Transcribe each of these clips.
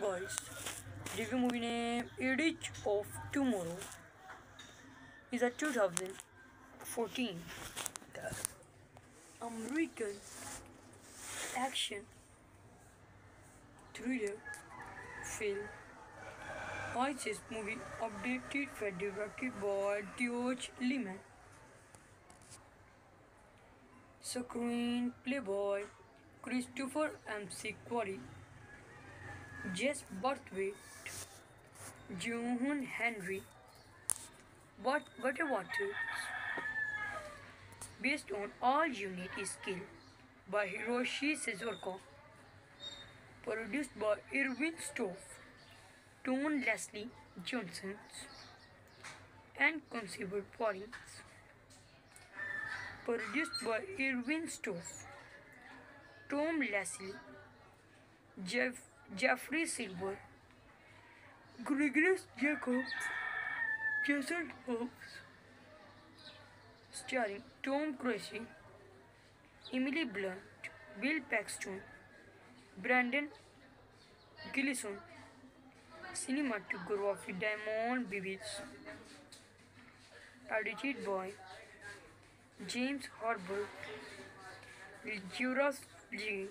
Guys, review movie name Edge of Tomorrow is a 2014 American action thriller film. This movie updated and directed by George Lehman. Screenplay by Christopher McQuarrie. Jess Brathwaite, John Henry, Butterwater, based on All You Need Is Skill by Hiroshi Suzuka, produced by Irwin Stoff, Tom Leslie Johnson, and Conceived Paulins. Produced by Irwin Stoff, Tom Leslie, Jeffrey Silver, Gregory Jacobs, Jason Hobbs, starring Tom Cruise, Emily Blunt, Bill Paxton, Brandon Gleeson, cinematography Damon Bibies, edited by James Herbert, Juras Lee,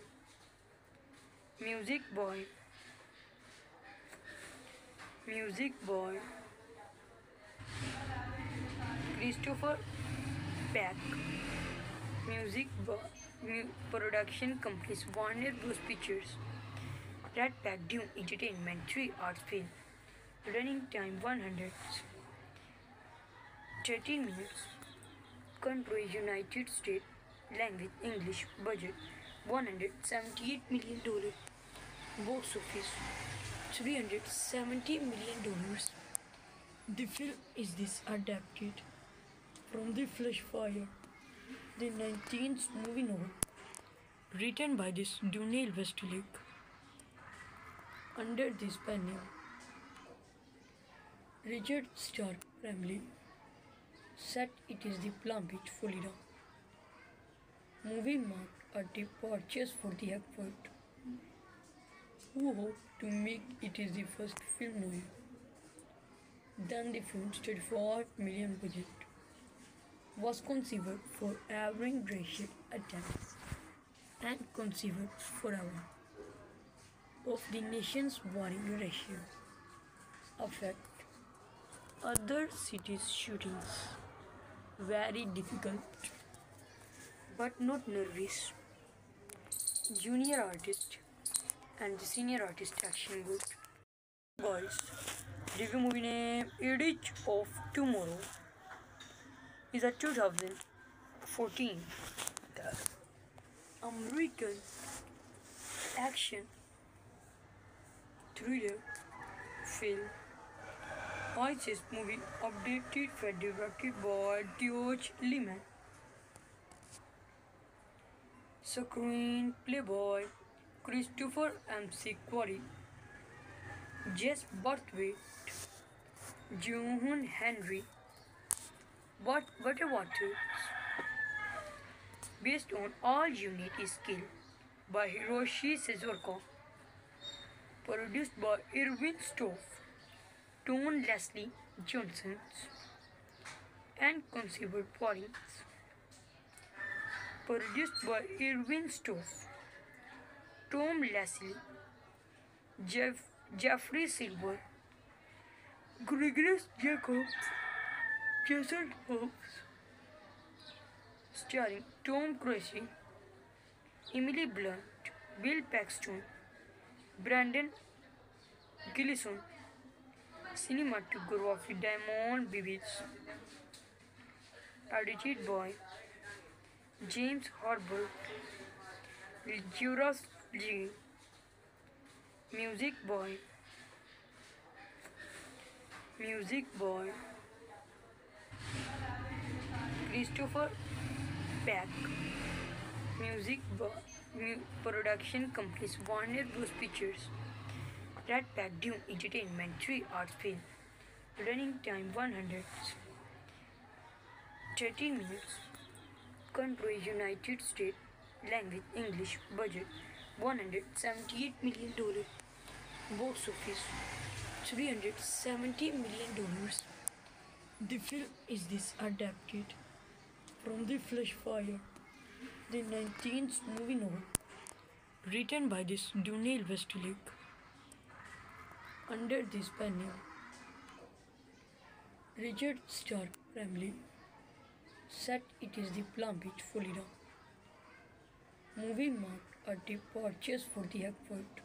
music by Christopher Peck, production companies Warner Bros. Pictures, Red Pack Dune Entertainment, 3 Arts Film, running time 113 minutes, country United States, language English, budget $178 million, box office $370 million. The film is adapted from The Flesh Fire, the 19th movie novel, written by Donald Westlake, under this pen name. Richard Stark family, set it is the Palm Beach, Florida. Movie marked a departure for the effort, who hoped to make it is the first film noir. Then the film's $35 million budget was conceived for average racial attempts and conceived forever of the nation's warring ratio affect other cities' shootings. Very difficult, but not nervous. Junior artist and the senior artist action good. Guys, review movie name Edge of Tomorrow is a 2014 American action thriller film. This movie updated and directed by George Lehman. Screenplay by Christopher McQuarrie. Jess Brathwaite, John Henry, Butterwater, based on All You Need Is Skill by Hiroshi Suzuka, produced by Irwin Stoff, Tom Leslie Johnson, and Conceived Paulins. Produced by Irwin Stoff, Tom Leslie, Jeffrey Silver, Gregory Jacobs, Jason Hobbs, starring Tom Cruise, Emily Blunt, Bill Paxton, Brandon Gleeson, cinematography Damon Bibies, edited by James Herbert, Juras Lee, music by Christopher Peck, production companies Warner Bros. Pictures, Red Pack Dune Entertainment, 3 Arts Film, running time 113 minutes, country United States, language English, budget $178 million, Box office $370 million. The film is this adapted from The Flesh Fire, the 19th movie novel, written by this Dunale Westlake. Under this pen name, Richard Stark family. Set it is the Palm Beach, Florida. Movie marked a departure for the effort,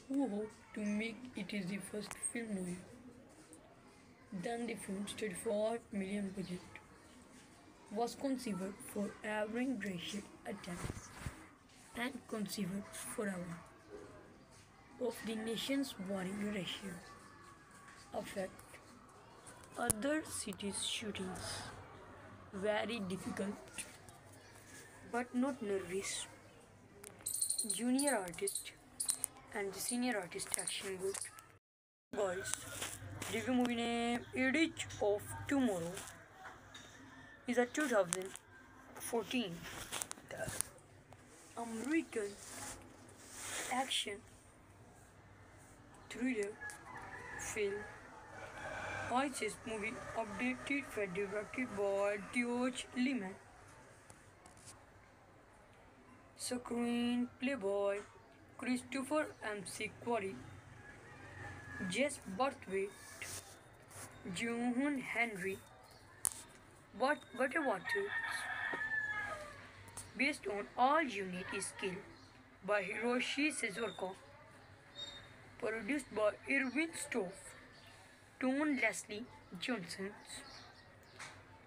who hoped to make it is the first film noir. Then the film stood for $5 million budget, was conceived for average racial attempts and conceived forever of the nation's warring ratio affect other cities' shootings. Very difficult, but not nervous. Junior artist and the senior artist action good. Guys, review movie name Edge of Tomorrow is a 2014 American action thriller film. ISIS movie updated and directed by George Lehman. Screenplay by Christopher McQuarrie. Jess Brathwaite, John Henry, Butterwater. Based on All You Need Is Skill by Hiroshi Suzuka. Produced by Irwin Stoff, Tom Leslie Johnson,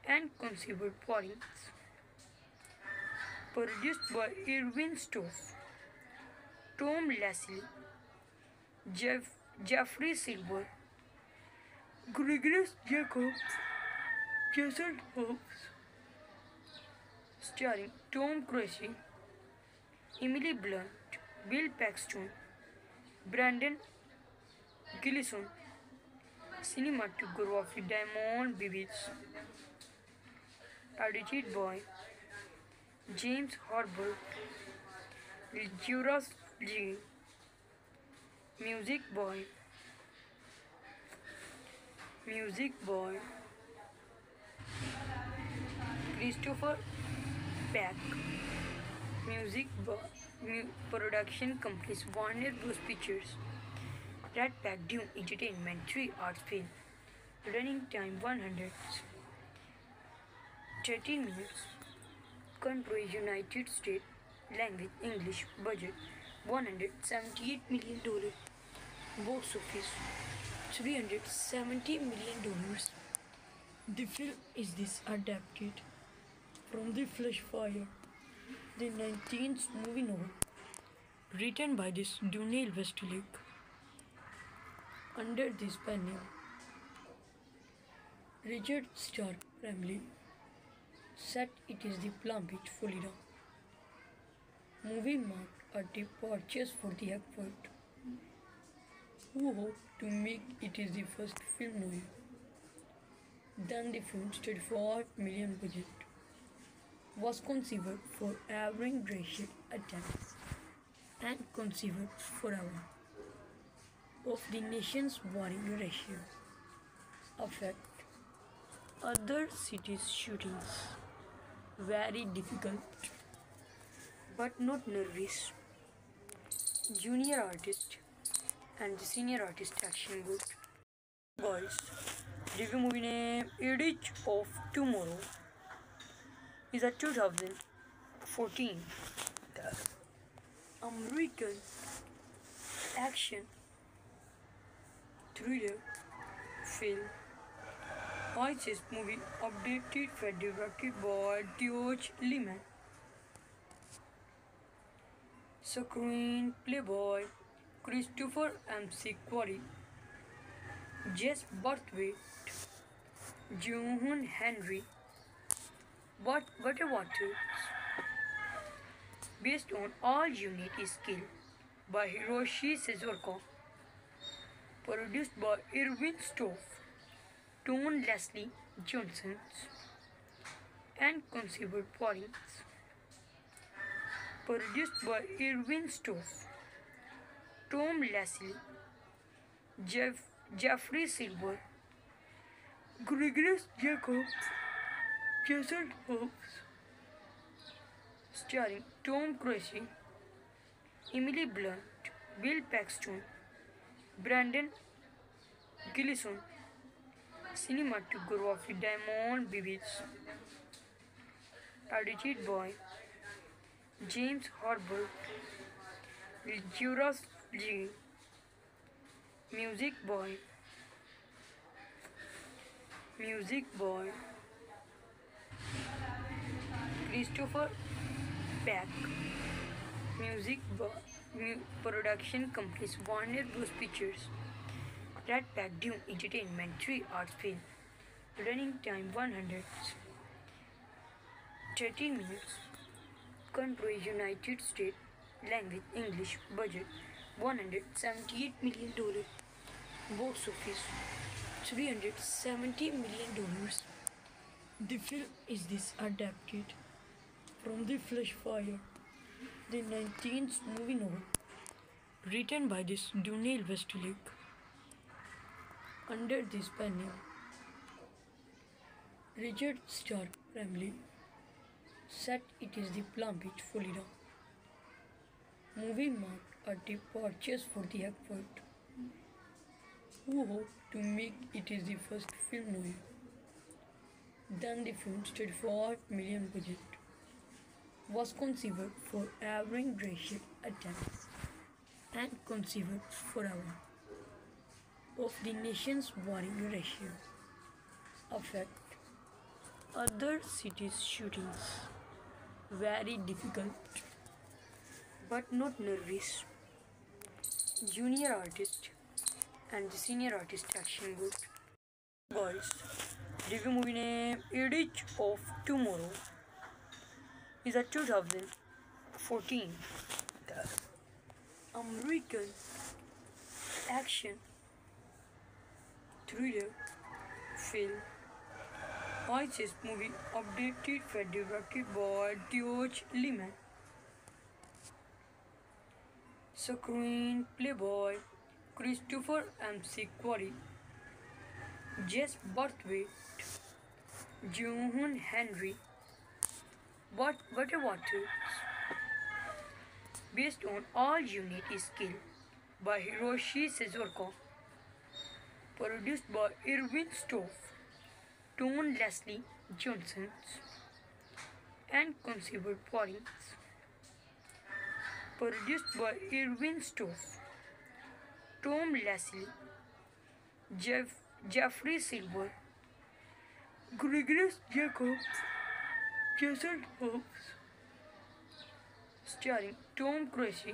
and conceived Paulins. Produced by Irwin Stoff, Tom Leslie, Jeffrey Silver, Gregory Jacobs, Jason Hobbs. Starring Tom Cruise, Emily Blunt, Bill Paxton, Brandon Gleeson. Cinematography Diamond Bibbs. Edited by James Herbert, Juras Lee. Music by Christopher Peck. Music by production companies Warner Bros. Pictures, Red Pack Dune Entertainment, 3 Arts Film. Running time 113 minutes. Country United States. Language English. Budget $178 million. Box office $370 million. The film is this adapted from The Flesh Fire, the 19th movie novel, written by this Dunale Westlake. Under this pen name, Richard Stark family. Set it is the Palm Beach, Florida. Movie marked a departure for the effort, who hoped to make it is the first film noir. Then the film stood for $5 million budget, was conceived for average racial attempts and conceived forever of the nation's warring ratio affect other cities' shootings. Very difficult, but not nervous. Junior artist and the senior artist action good. Guys, review movie name Edge of Tomorrow is a 2014 American action thriller film. ISIS movie updated and directed by George Lehman. Screenplay by Christopher McQuarrie. Jess Brathwaite, John Henry, Butterwater. Based on All You Need Is Skill by Hiroshi Suzuka. Produced by Irwin Stoff, Tom Leslie Johnson, and conceived Paulins. Produced by Irwin Stoff, Tom Leslie, Jeffrey Silver, Gregory Jacobs, Jason Hobbs, starring Tom Cruise, Emily Blunt, Bill Paxton, Brandon Gleeson, cinematography Diamond Bibbs, edited by James Harbour, Juras G, music by Christopher Peck, production companies Warner Bros. Pictures, Red Pack Dune Entertainment, 3 Arts Film, running time 113 minutes, country United States, language English, budget $178 million, box office $370 million. The film is adapted from The Flesh Fire, the 19th movie novel, written by this Dunale Westlake. Under this pen name, Richard Stark family, set it is the Palm Beach, Florida. Movie marked a departure for the expert, who hoped to make it is the first film noir. Then the film's $35 million budget was conceived for average racial attempts and conceived forever of the nation's warring ratio affect other cities' shootings. Very difficult, but not nervous. Junior artist and the senior artist action good. Boys, review movie name Edge of Tomorrow is a 2014 American action thriller film. ISIS movie updated and directed by George Lehman. Screenplay by Christopher McQuarrie, Jess Brathwaite, John Henry Water. Based on All You Need Is Skill by Hiroshi Suzuki. Produced by Irwin Stoff, Tom Leslie Johnson, and conceived Paulins. Produced by Irwin Stoff, Tom Leslie, Jeffrey Silver, Gregory Jacobs, Jason Hobbs, starring Tom Cruise,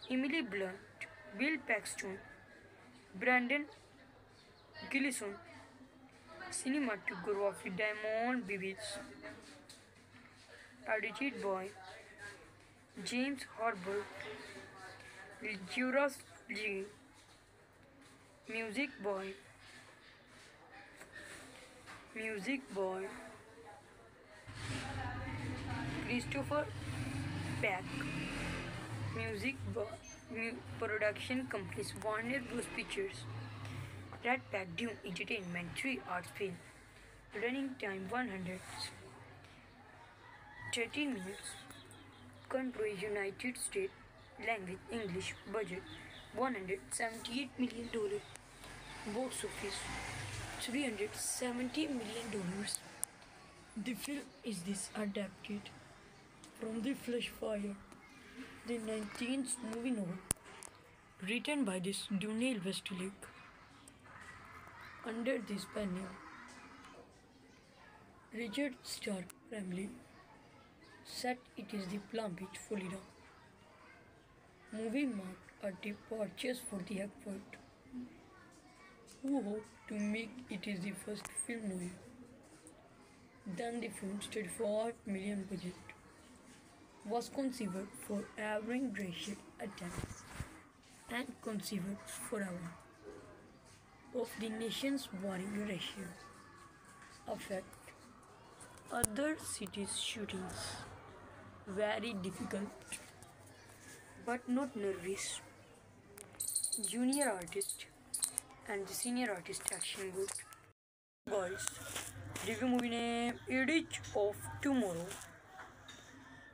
Emily Blunt, Bill Paxton, Brandon Gleeson, cinematography Diamond Bibbs, edited by James Harbour, Juras G, music by Christopher Peck, production companies Warner Bros. Pictures, Red Pack Dune Entertainment, 3 Arts Film, running time 113 minutes, country United States, language English, budget $178 million, box office $370 million. The film is adapted from The Flesh Fire, the 19th movie novel, written by this Dunale Westlake. Under this pen name, Richard Stark family, set it is the Palm Beach, Florida. Movie marked a departure for the expert, who hoped to make it is the first film noir. Then the film's $35 million budget was conceived for average racial attempts and conceived forever of the nation's warring ratio affect other cities' shootings. Very difficult, but not nervous. Junior artist and the senior artist action group. Guys, review movie name Edge of Tomorrow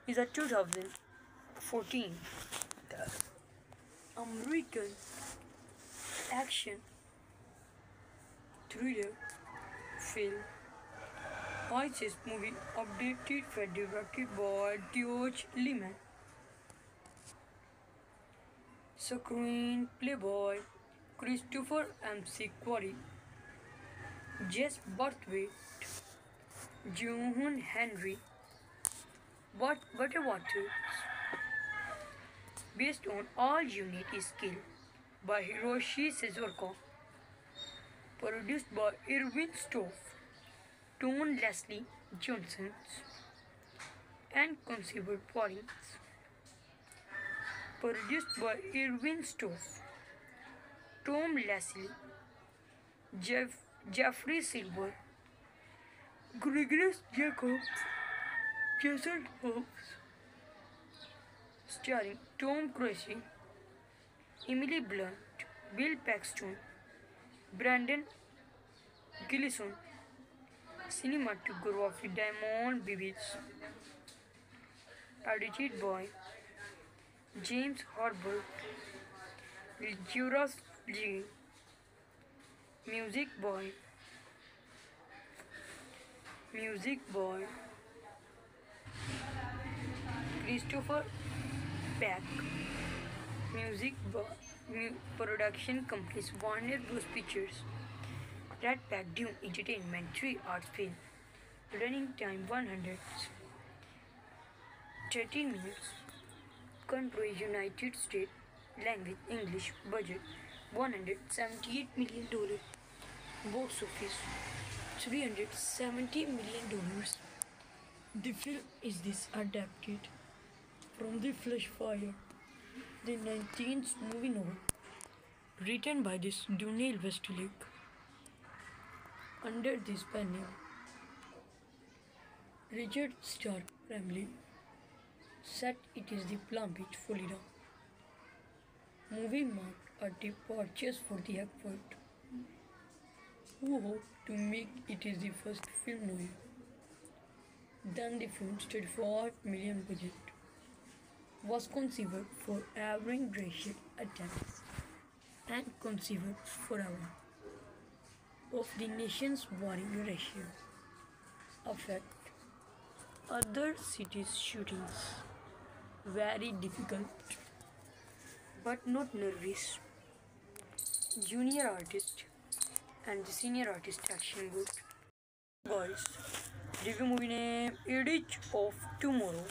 is a 2014 American action thriller film. ISIS movie updated and directed by George Lehman. Screenplay by Christopher McQuarrie, Jess Brathwaite, John Henry Butterwater. Based on All You Need Is Skill by Hiroshi Suzuki. Produced by Irwin Stoff, Tom Leslie Johnson, and Conceived Points. Produced by Irwin Stoff, Tom Leslie, Jeffrey Silver, Gregory Jacobs, Jason Hobbs. Starring Tom Cruise, Emily Blunt, Bill Paxton, Brandon Gleeson. Cinematography Diamond Bibbs. Edited by James Harbour. Juras Lee. Music by Christopher Peck. Production companies Warner Bros. Pictures, Red Pack Dune Entertainment, 3 Arts Film. Running time 113 minutes. Country United States. Language English. Budget $178 million. Box office $370 million. The film is adapted from The Flesh Fire, the 19th movie novel, written by Daniel Westlake. Under this banner, Richard Stark family set it is the Palm Beach, Florida. Movie marked a departure for the effort, who hoped to make it is the first film noir. Then the film's $35 million budget was conceived for average racial attempts and conceived forever of the nation's warring ratio affect other cities' shootings. Very difficult, but not nervous. Junior artist and the senior artist action group. Guys, review movie name Edge of Tomorrow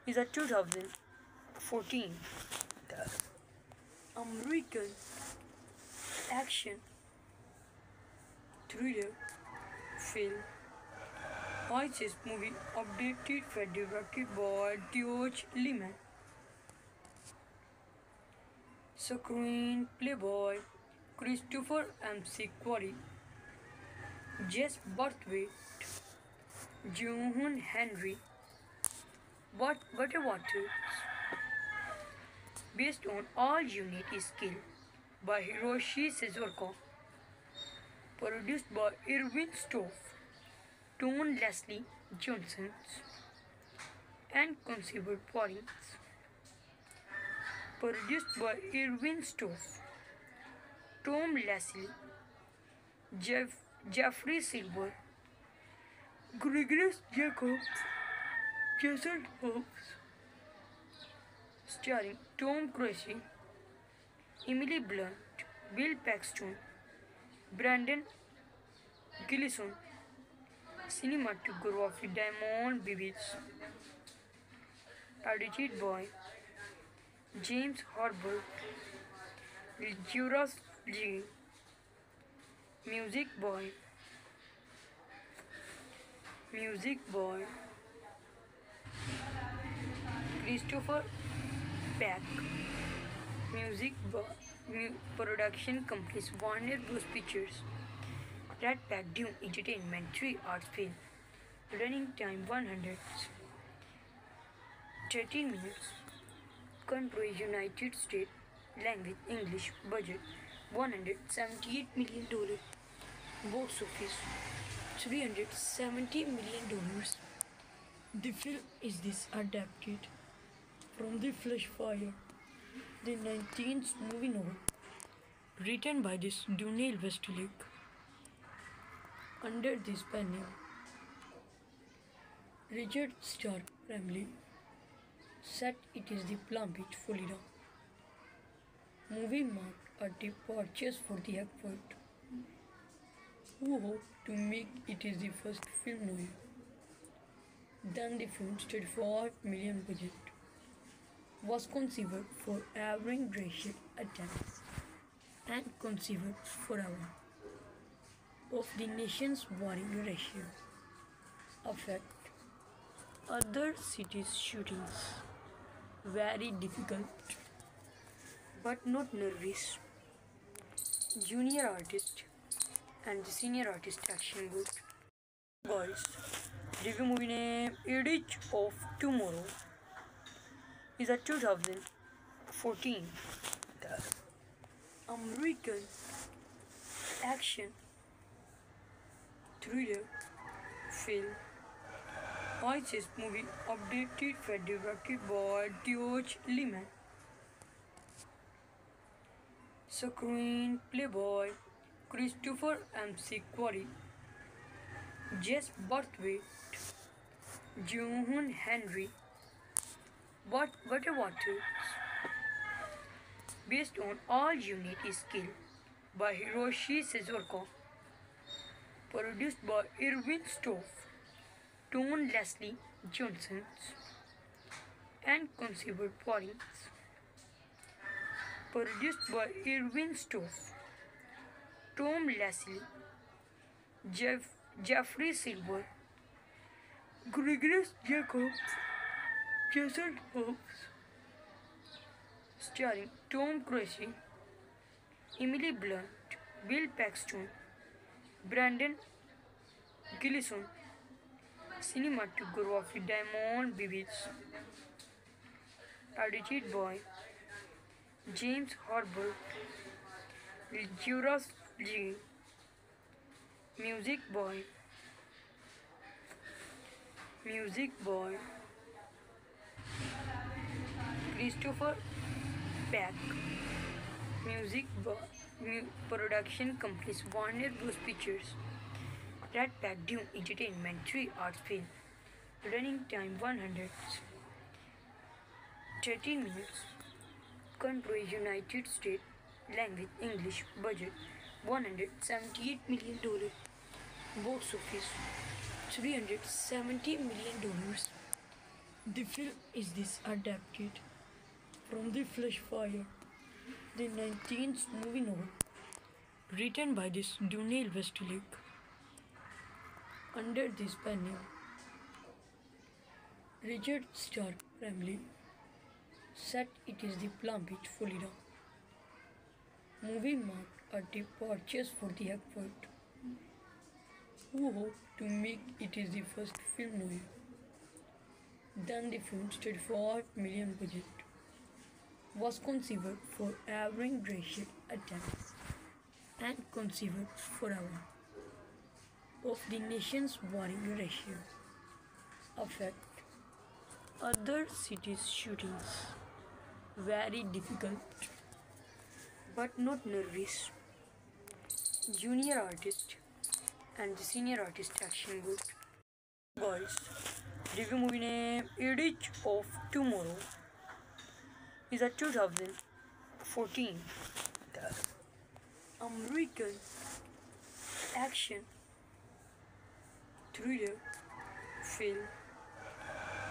is a 2014 American action thriller film. ISIS movie updated and directed by George Lehman. Screenplay by Christopher McQuarrie, Jess Brathwaite, John Henry Butterwater. Based on All You Need Is Skill by Hiroshi Suzuki. Produced by Irwin Stoff, Tom Leslie Johnson, and Conceived Points. Produced by Irwin Stoff, Tom Leslie, Jeffrey Silver, Gregory Jacobs, Jason Hobbs. Starring Tom Cruise, Emily Blunt, Bill Paxton, Brandon Gleeson. Cinematography Diamond Bibbs. Edited by James Harbour. Juras Lee. Music by Christopher Peck. Production companies Warner Bros. Pictures, Red Pack Dune Entertainment, 3 Arts Film. Running time 113 minutes. Country United States. language English. Budget $178 million. Box office $370 million. The film is this adapted from The Flesh Fire, the 19th movie novel, written by this Dunale Westlake. Under this pen name, Richard Stark family. Set it is the Palm Beach, Florida. Movie marked a departure for the effort, who hoped to make it is the first film noir. Then the film's 35 million budget was conceived for average racial attempts and conceived forever of the nation's warring ratio affect other cities' shootings. Very difficult, but not nervous. Junior artist and the senior artist action good. Boys, review movie name Edge of Tomorrow is a 2014 American action thriller film. ISIS movie updated and directed by George Lehman. Screenplay by Christopher McQuarrie, Jess Brathwaite, John Henry Butterwater. Based on All You Need Is Skill by Hiroshi Suzuka. Produced by Irwin Stoff, Tom Leslie Johnson, and conceived Paulins. Produced by Irwin Stoff, Tom Leslie, Jeffrey Silver, Gregory Jacobs, Jason Hobbs. Starring Tom Cruise, Emily Blunt, Bill Paxton, Brandon Gleeson. Cinematography Damon Bibies. Edited by James Herbert, Juras Lee. Music by Christopher Peck. Music by production companies Warner Bros. Pictures, Red Pack Dune Entertainment, 3 Arts Film. Running time 113 minutes. Country United States. Language English. Budget $178 million. Box office $370 million. The film is this adapted from The Flesh Fire, the 19th movie novel, written by this Dunale Westlake. Under this pen name, Richard Stark family. Set it is the Palm Beach, Florida. Movie marked a departure for the effort, who hoped to make it is the first film noir. Then the film's 35 million budget was conceived for average racial attempts and conceived forever of the nation's warring ratio affect other cities' shootings. Very difficult, but not nervous. Junior artist and the senior artist action good. Boys, review movie name Edge of Tomorrow is a 2014 American action thriller film.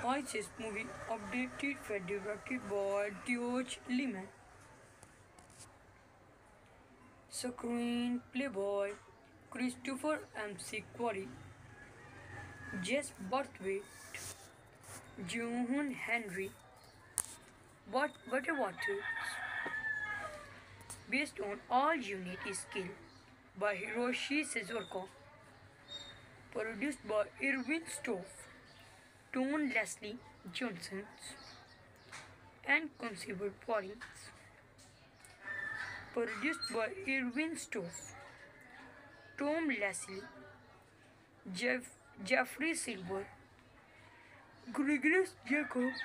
ISIS movie updated and directed by George Lehman. Screenplay by Christopher McQuarrie, Jess Brathwaite, John Henry Butterwater. Based on All You Need Is Skill by Hiroshi Suzuka. Produced by Irwin Stoff, Tom Leslie Johnson, and conceived Paulins. Produced by Irving Stoff, Tom Leslie, Jeffrey Silver, Gregory Jacobs,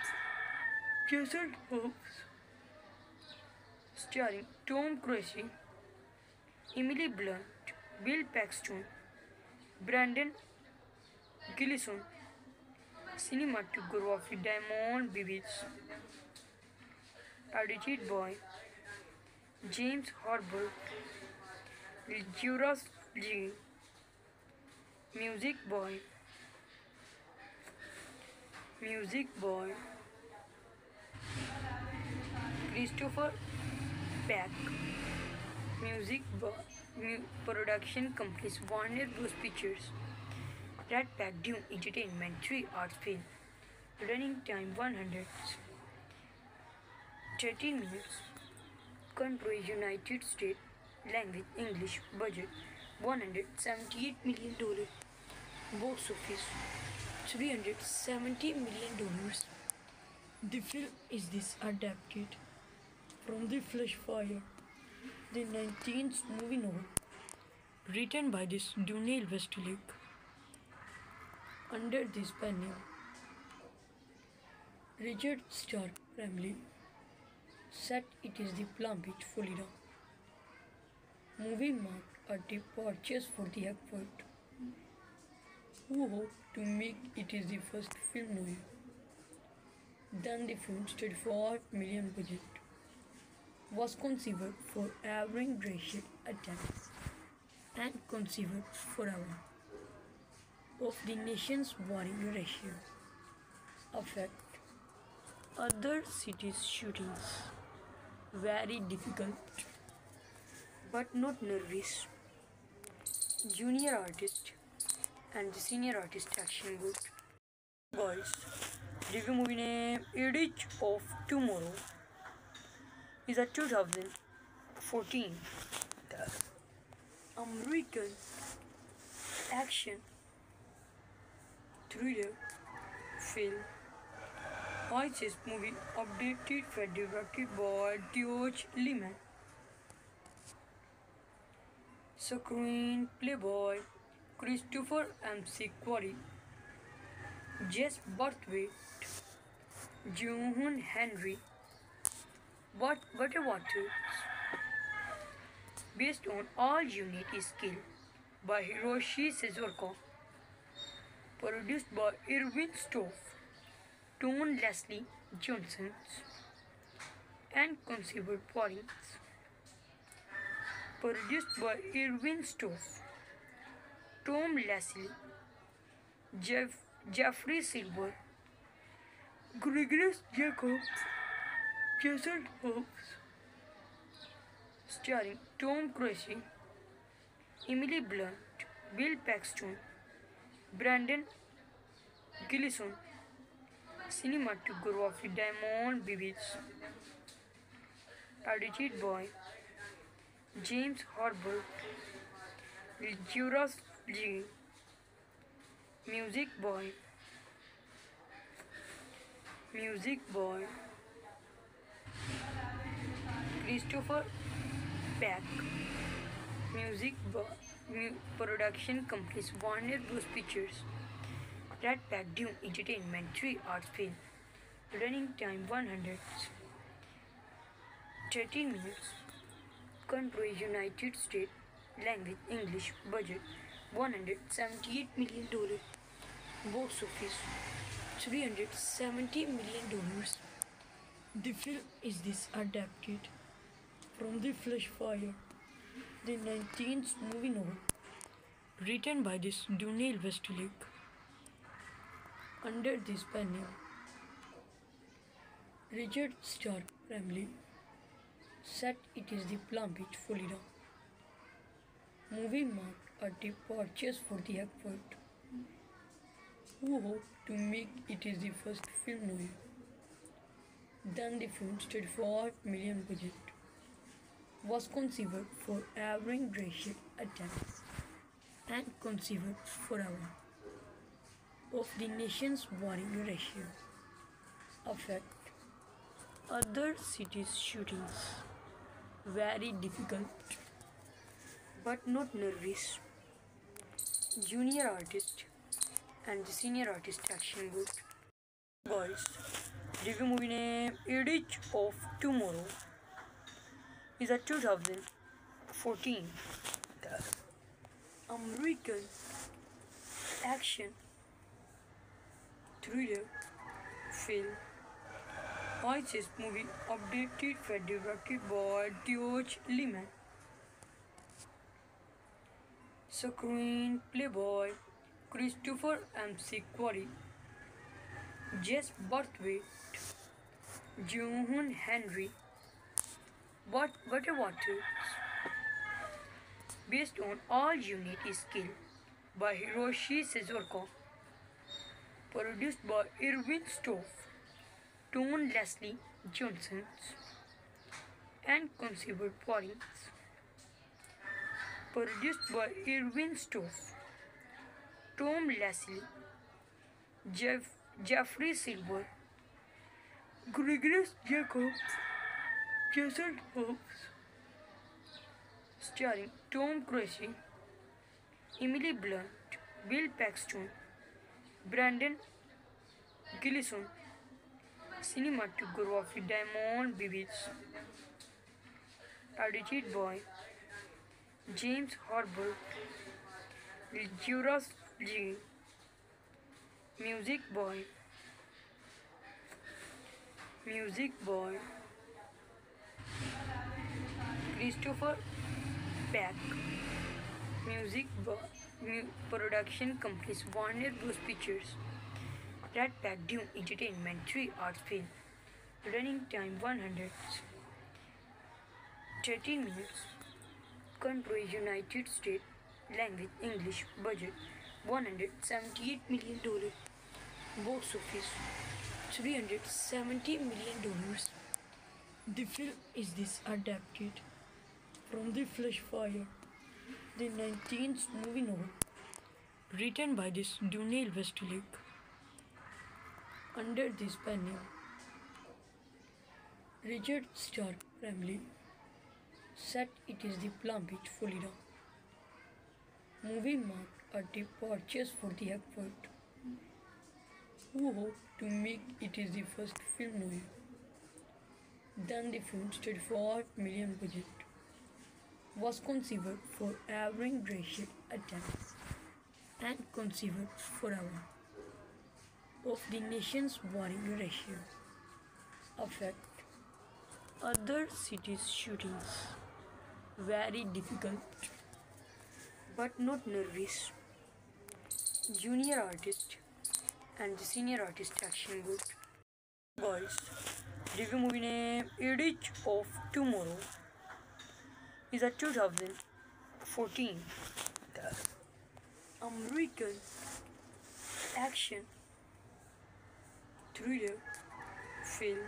Jason Hobbs. Starring Tom Cruise, Emily Blunt, Bill Paxton, Brandon Gleeson. Cinematography Diamond Bibbs. Edited by James Harbour. Juras G. Music by Christopher Peck. Music by production companies Warner Bros. Pictures. Rat Pack Dune Entertainment 3 Arts Film. Running time 113 minutes. Country United States. Language English. Budget $178 million. Box office $370 million. The film is adapted from The Flesh Fire, the 19th movie novel, written by Daniel Westlake, under this pen name. Richard Stark family. Set it is the Palm Beach, Florida. Movie marked a departure for the effort, who hoped to make it is the first film noir. Then the film's $35 million budget was conceived for average racial attempts and conceived forever of the nation's warring ratio affect other cities' shootings. Very difficult, but not nervous. Junior artist and the senior artist action good. Guys, review movie name Edge of Tomorrow is a 2014 American action thriller film. ISIS movie updated and directed by George Lehman. Screenplay by Christopher McQuarrie, Jess Brathwaite, John Henry Butterworth. Based on All You Need Is Skill by Hiroshi Suzuki. Produced by Irving Stoff, Tom Leslie Johnson, and conceived Paulins. Produced by Irving Stoff, Tom Leslie, Jeffrey Silver, Gregory Jacobs, Jason Hobbs. Starring Tom Cruise, Emily Blunt, Bill Paxton, Brandon Gleeson. Cinematography Diamond Bibbs. Edited by James Harbour. Juras G. Music by Christopher Peck. Music by production companies Warner Bros. Pictures. Rat Pack Dune Entertainment 3 Arts Film. Running time 113 minutes. Country United States. Language English. Budget $178 million. Box office $370 million. The film is adapted from The Flesh Fire, the 19th movie novel, written by Daniel Westlake, under this pen name. Richard Stark family. Set it is the Palm Beach, Florida. Movie marked a departure for the effort, who hoped to make it is the first film noir. Then the film's $35 million budget was conceived for average racial attempts and conceived forever of the nation's warring ratio affect other cities' shootings. very difficult but not nervous. Junior artist and the senior artist action group. Guys, review movie name Edge of Tomorrow is a 2014 American action thriller film. ISIS movie updated and directed by George Lehman. Screenplay by Christopher McQuarrie, Jess Brathwaite, John Henry Butterwater. Based on All You Need Is Skill by Hiroshi Suzuka. Produced by Irwin Stoff, Tom Leslie Johnson, and Conceived Pollings. Produced by Irwin Stoff, Tom Leslie, Jeffrey Silver, Gregory Jacobs, Jason Hobbs. Starring Tom Cruise, Emily Blunt, Bill Paxton, Brandon Gleeson. Cinematography Diamond Bibbs. Edited by James Harbour. Juras Lee. Music by Christopher Peck. Production companies Warner Bros. Pictures. Red Pack Dune Entertainment 3 Arts Film. Running time 113 minutes. Country United States. Language English. Budget $178 million. Box office $370 million. The film is adapted from The Flesh Fire, the 19th movie novel, written by Daniel Westlake. Under this banner, Richard Stark family set it is the Palm Beach, Florida. Movie marked a departure for the effort, who hoped to make it is the first film noir. Then the film's $35 million budget was conceived for average racial attempts and conceived forever of the nation's warring ratio affect other cities' shootings. Very difficult but not nervous. Junior artist and the senior artist action group. Guys, review movie name Edge of Tomorrow is a 2014 American action thriller film.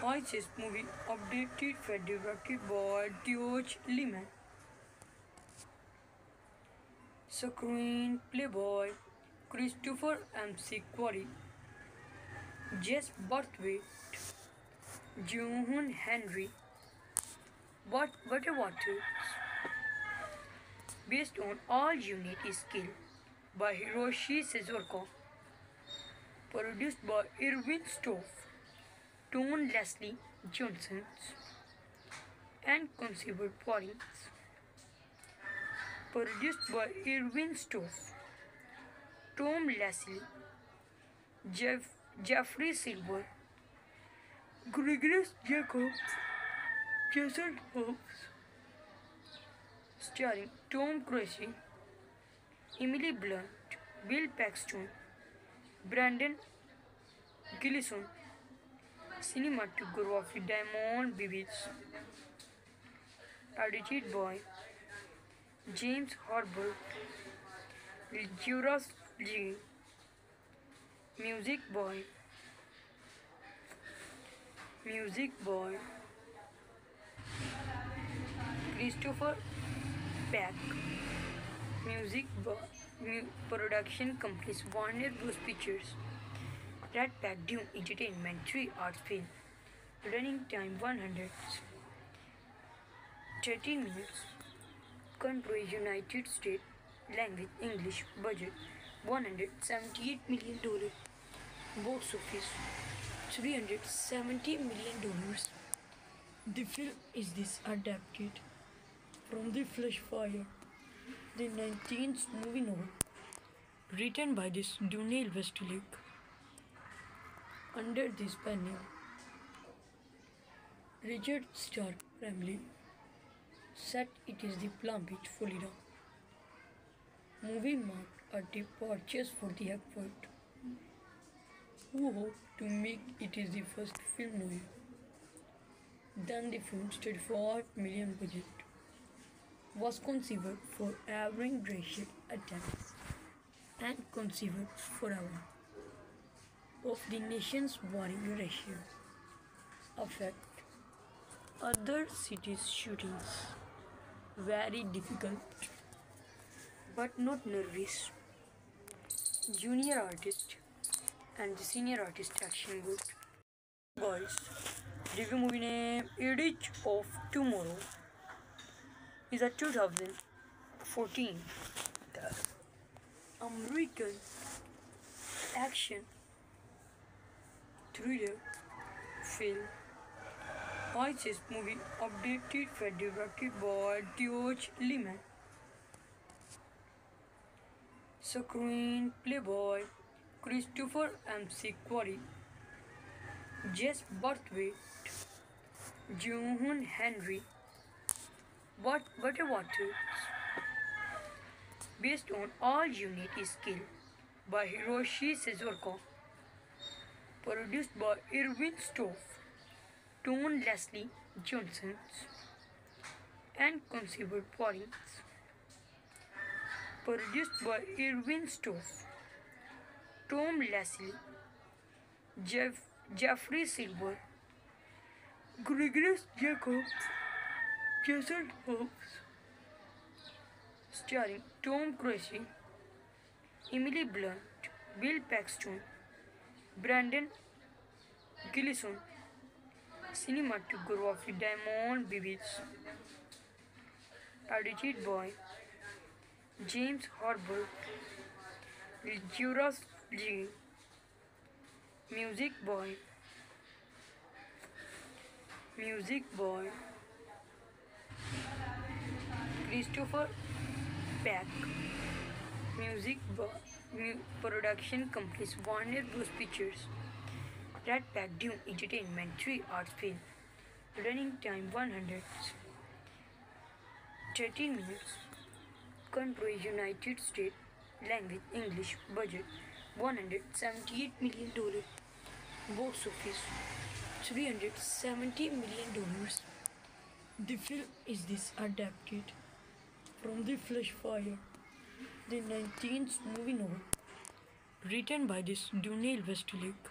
ISIS movie updated and directed by George Lehman. Screenplay by Christopher McQuarrie, Jess Brathwaite, John Henry Butterwater. Based on All You Need Is Skill by Hiroshi Suzuka. Produced by Irwin Stoff, Tom Leslie Johnson, and Conceived Pollings. Produced by Irwin Stoff, Tom Leslie, Jeffrey Silver, Gregory Jacobs, Jason Hobbs. Starring Tom Cruise, Emily Blunt, Bill Paxton, Brandon Gleeson. Cinematography Diamond Bibbs. Edited by James Harbour. Juras Lee. Music by Christopher Peck. Production companies Warner Bros. Pictures. Red Pack Dune Entertainment 3 Arts Film. Running time 13 minutes. Country United States. Language English. Budget $178 million. Box office $370 million. The film is this adapted from The Flesh Fire, the 19th movie novel, written by this Dunale Westlake. Under this pen name, Richard Stark family. Set it is the Palm Beach, Florida. Movie marked a departure for the effort, who hoped to make it is the first film noir. Then the film stood for $8 million budget, was conceived for average racial attempts and conceived forever of the nation's warring ratio affect other cities' shootings. Very difficult, but not nervous. Junior artist and the senior artist action good. Boys, review movie name Edge of Tomorrow is a 2014 American action thriller film. ISIS movie updated and directed by George Liman. Screenplay by Christopher McQuarrie, Jess Brathwaite, John Henry Butterworth. Based on All You Need Is Skill by Hiroshi Suzuki. Produced by Irwin Stoff, Tom Leslie Johnson, and conceived Paulins. Produced by Irwin Stoff, Tom Leslie, Jeffrey Silver, Gregory Jacobs, Jason Hobbs. Starring Tom Cruise, Emily Blunt, Bill Paxton, Brandon Gleeson. Cinematography Damon Bibies. Edited by James Herbert, Juras Lee. Music by Christopher Peck. Production companies Warner Bros. Pictures, Red Pack Dune Entertainment, 3 Arts Film. Running time 113 minutes. Country United States. Language English. Budget $178 million. Box office $370 million. The film is this adapted from The Flesh Fire, the 19th movie novel, written by this Dunale Westlake.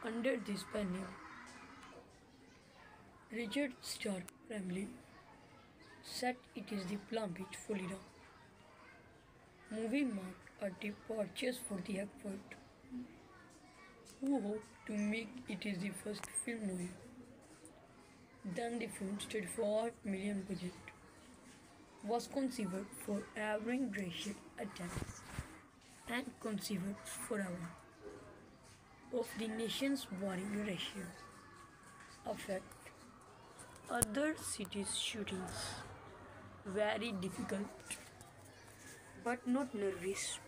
Under this pen name, Richard Stark family. Set it is the Palm Beach, Florida. Movie marked a departure for the effort, who hoped to make it is the first film noir. Then the film stood for $8 million budget, was conceived for average racial attempts and conceived forever of the nation's warring ratio affect other cities' shootings. Very difficult, but not nervous.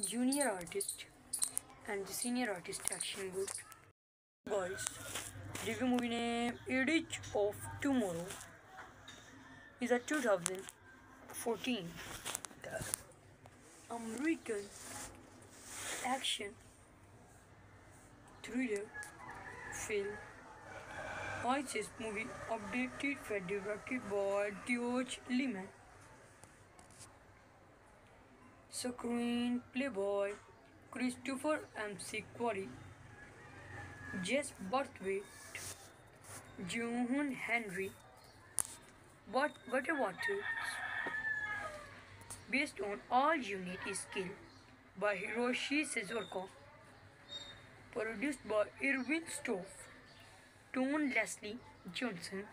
Junior artist and the senior artist action good. Boys, review movie name Edge of Tomorrow is a 2014 American action thriller film. ISIS movie updated and directed by George Liman. Screenplay by Christopher McQuarrie, Jess Brathwaite, John Henry Butterworth. Based on All You Need Is Skill by Hiroshi Suzuki. Produced by Irwin Stoff, Tom Leslie Johnson,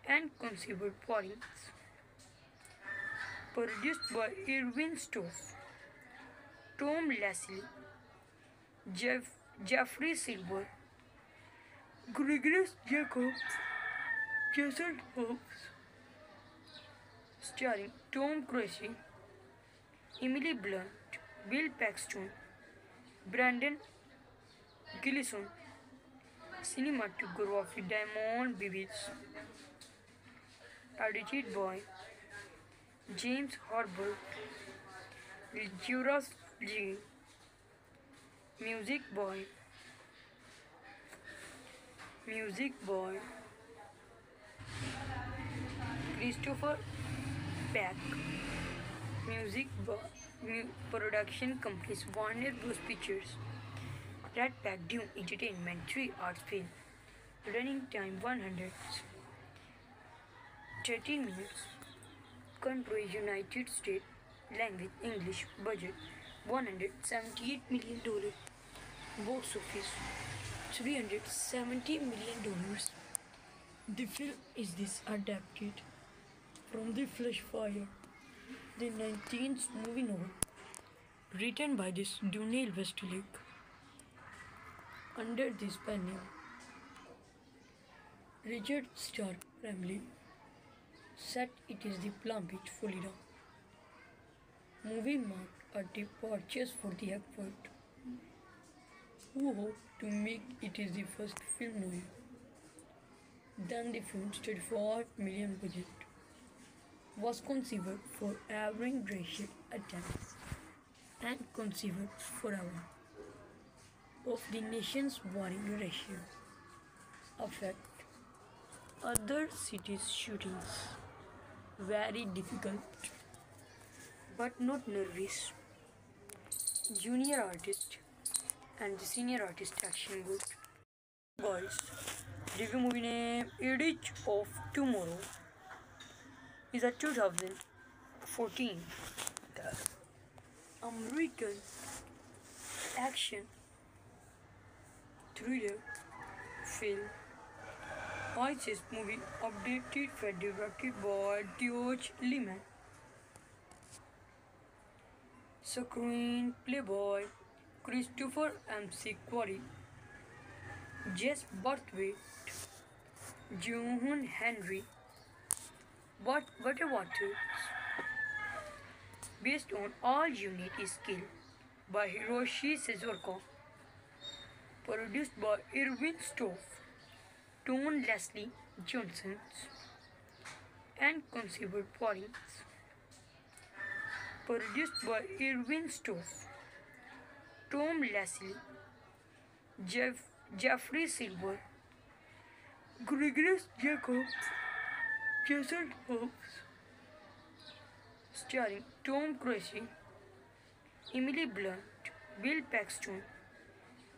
and conceived points. Produced by Irving Stoff, Tom Leslie, Jeffrey Silver, Gregory Jacobs, Jason Hobbs, starring Tom Cruise, Emily Blunt, Bill Paxton, Brandon Gleeson, cinematography Damon Bibies, edited by James Harbour, Juras G, music by Christopher Peck, music by production companies Warner Bros. Pictures, Red Pack Dune Entertainment, 3 Arts Film, running time 113 minutes, country United States, language English, budget $178 million, box office $370 million. The film is adapted from The Flesh Fire, the 19th movie novel, written by Daniel Westlake, under this pen name. Richard Stark family, set it is the Palm Beach, Florida. Movie marked a departure for the expert, who hoped to make it is the first film noir. Then the film's $35 million budget was conceived for average racial attempts and conceived forever of the nation's warring ratio affect other cities' shootings. Very difficult, but not nervous. Junior artist and the senior artist action good. Boys, review movie name Edge of Tomorrow is a 2014 American action thriller film. ISIS movie updated and directed by George Lehman. Screenplay by Christopher McQuarrie, Jess Brathwaite, John Henry Butterworth. Based on All You Need Is Skill by Hiroshi Suzuki. Produced by Irving Stoff, Tom Leslie Johnson, and conceived points. Produced by Irving Stoff, Tom Leslie, Jeffrey Silver, Gregory Jacobs, Jason Hobbs, starring Tom Cruise, Emily Blunt, Bill Paxton,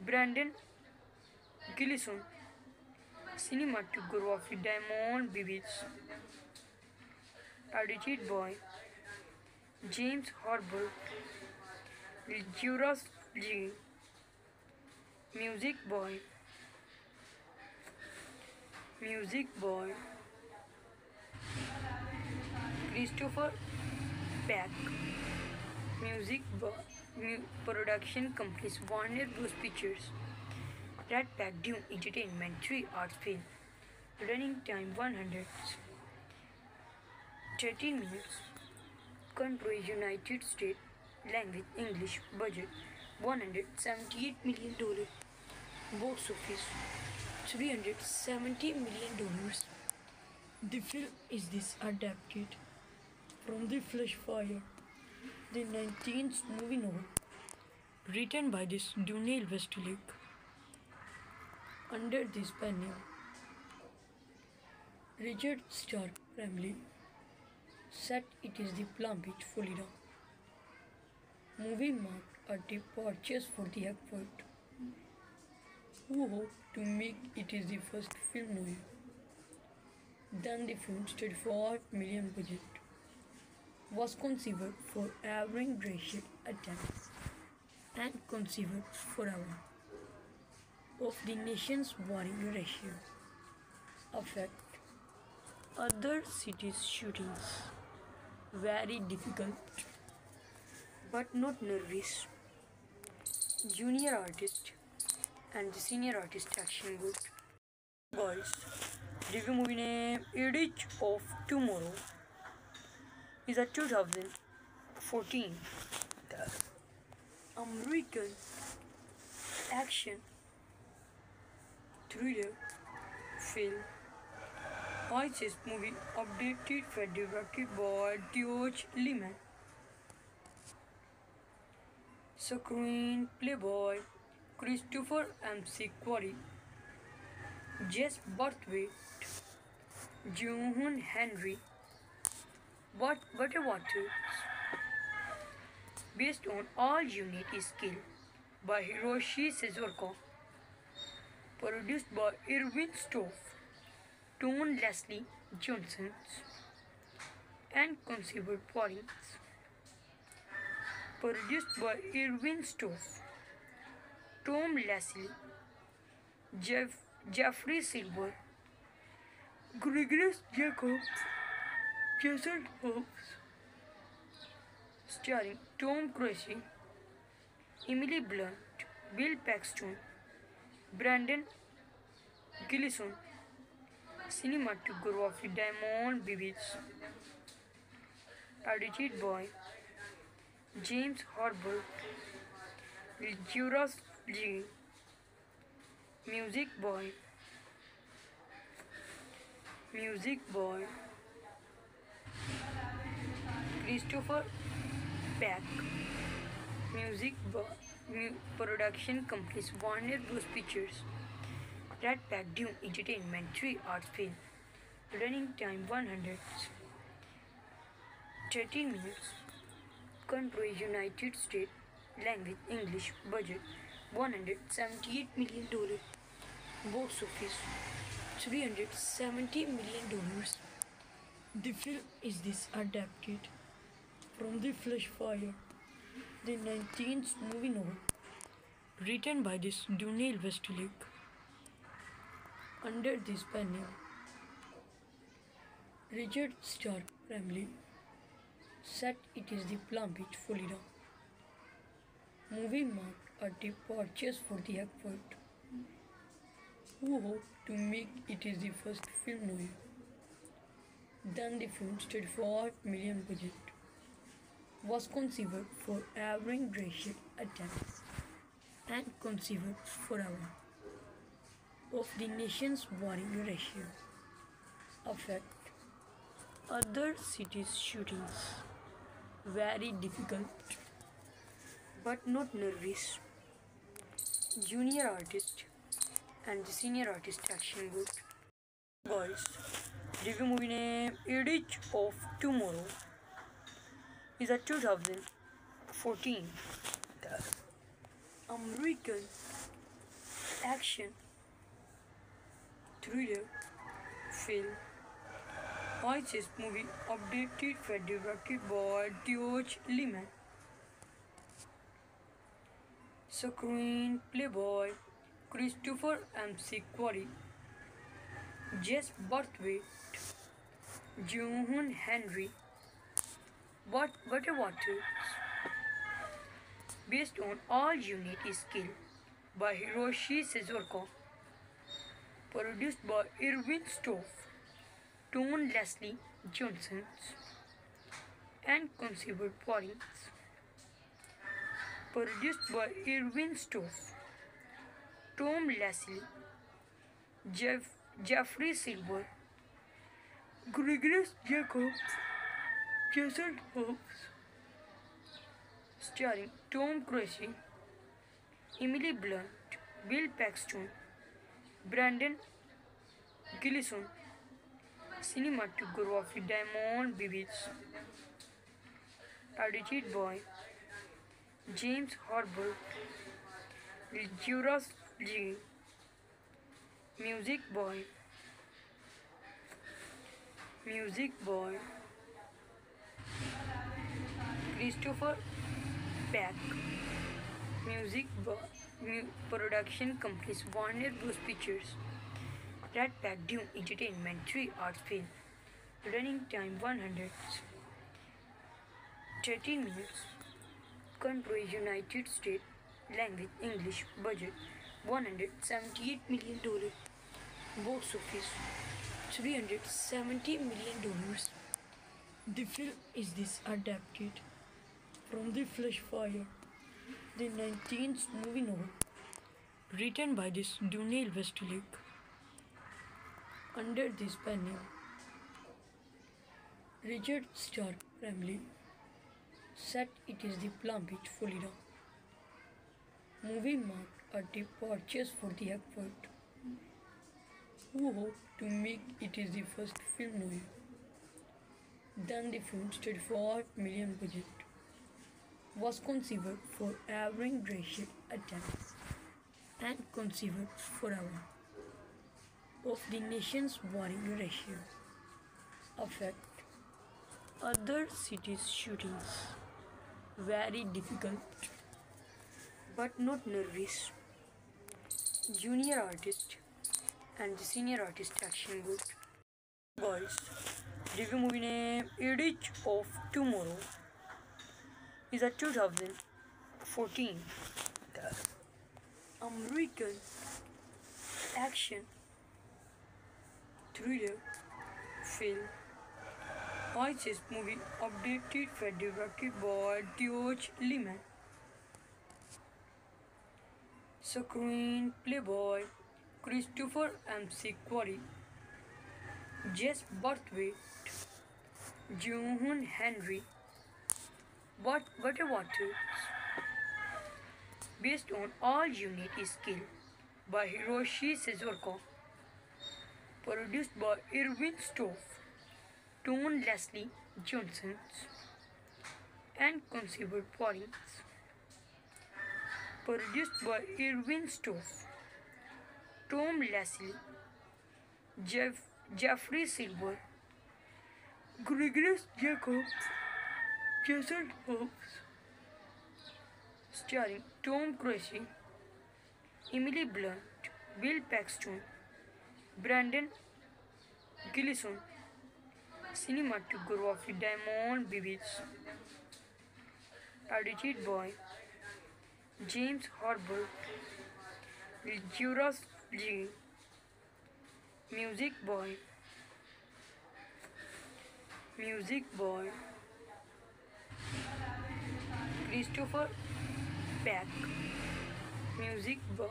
Brandon Gleeson, cinematography Damon Bibies, edited by James Harbour, Juras G, music by Christopher Peck, music by production companies Warner Bros. Pictures, Red Pack Dune Entertainment, 3 Arts Film, running time 113 minutes, country United States, language English, budget $178 million, box office $370 million. The film is adapted from The Flesh Fire, the 19th movie novel, written by Daniel Westlake, under this pen name. Richard Stark family, set it is the Palm Beach, Florida. Movie marked a departure for the expert, who hoped to make it is the first film noir. Then the film's $35 million budget was conceived for average racial attempts and conceived forever of the nation's warring ratio affect other cities' shootings. Very difficult, but not nervous. Junior artist and the senior artist action good. Guys, review movie name Edge of Tomorrow is a 2014 American action thriller film. ISIS movie updated and directed by George Lehman. Screenplay by Christopher McQuarrie. Jess Brathwaite, John Henry, Butterwater. Based on All You Need Is Skill by Hiroshi Suzuka. Produced by Irwin Stoff, Tom Leslie Johnson, and Conceived Points. Produced by Irwin Stoff, Tom Leslie, Jeffrey Silver, Gregory Jacobs, Jason Hobbs. Starring Tom Cruise, Emily Blunt, Bill Paxton, Brandon Gleeson. Cinematography Diamond Bibbs. Edited by James Herbert. Juras Lee. Music by Christopher Peck. Music by production companies Warner Bros. Pictures. Rat Pack Dune Entertainment 3 Arts Film. Running time 113 minutes. Country United States. Language English. Budget $178 million. Box office $370 million. The film is adapted from The Flesh Fire, the 19th movie novel, written by Daniel Westlake. Under this pen name, Richard Stark family set it is the Palm Beach, Florida. Movie marked a departure for the effort, who hoped to make it is the first film noir. Then the film's $35 million budget was conceived for average racial attempts and conceived forever of the nation's warring ratio affect other cities' shootings. Very difficult, but not nervous. Junior artist and the senior artist action good. Guys, review movie name Edge of Tomorrow is a 2014 American action thriller film. ISIS movie updated and directed by George Lehman. Screenplay by Christopher McQuarrie. Jess Brathwaite, John Henry, Butterwater. Based on All You Need Is Skill by Hiroshi Suzuka. Produced by Irwin Stoff, Tom Leslie Johnson, and Conceived Points. Produced by Irwin Stoff, Tom Leslie, Jeffrey Silver, Gregory Jacobs, Jason Hobbs. Starring Tom Cruise, Emily Blunt, Bill Paxton, Brandon Gleeson. Cinematography Diamond Bibbs. Edited by James Herbert. Juras Lee. Music by Christopher Peck. Music by production companies Warner Bros. Pictures. Rat Pack Dune Entertainment 3 Arts Film. Running time 113 minutes. Country United States. Language English. Budget $178 million. Box office $370 million. The film is adapted from The Flesh Fire, the 19th movie novel, written by Daniel Westlake. Under this pen name, Richard Stark family. Set it is the Palm Beach, Florida. Movie marked a departure for the expert, who hoped to make it is the first film noir. Then the film's $35 million budget was conceived for average racial attempts and conceived forever of the nation's warring ratio affect other cities' shootings. Very difficult, but not nervous. Junior artist and the senior artist action good. Boys, review movie name Edge of Tomorrow is a 2014 American action thriller film. ISIS movie updated and directed by George Lehman. Screenplay by Christopher McQuarrie, Jess Brathwaite, John Henry Butterwater. Based on All You Need Is Skill by Hiroshi Suzuki. Produced by Irwin Stoff, Tom Leslie Johnson, and conceived Paulins. Produced by Irwin Stoff, Tom Leslie, Jeffrey Silver, Gregory Jacobs, Jason Hobbs. Starring Tom Cruise, Emily Blunt, Bill Paxton, Brandon Gleeson. Cinematography Damon Bibies. Edited by James Herbert, Juras G. Music by Christopher Peck. Music by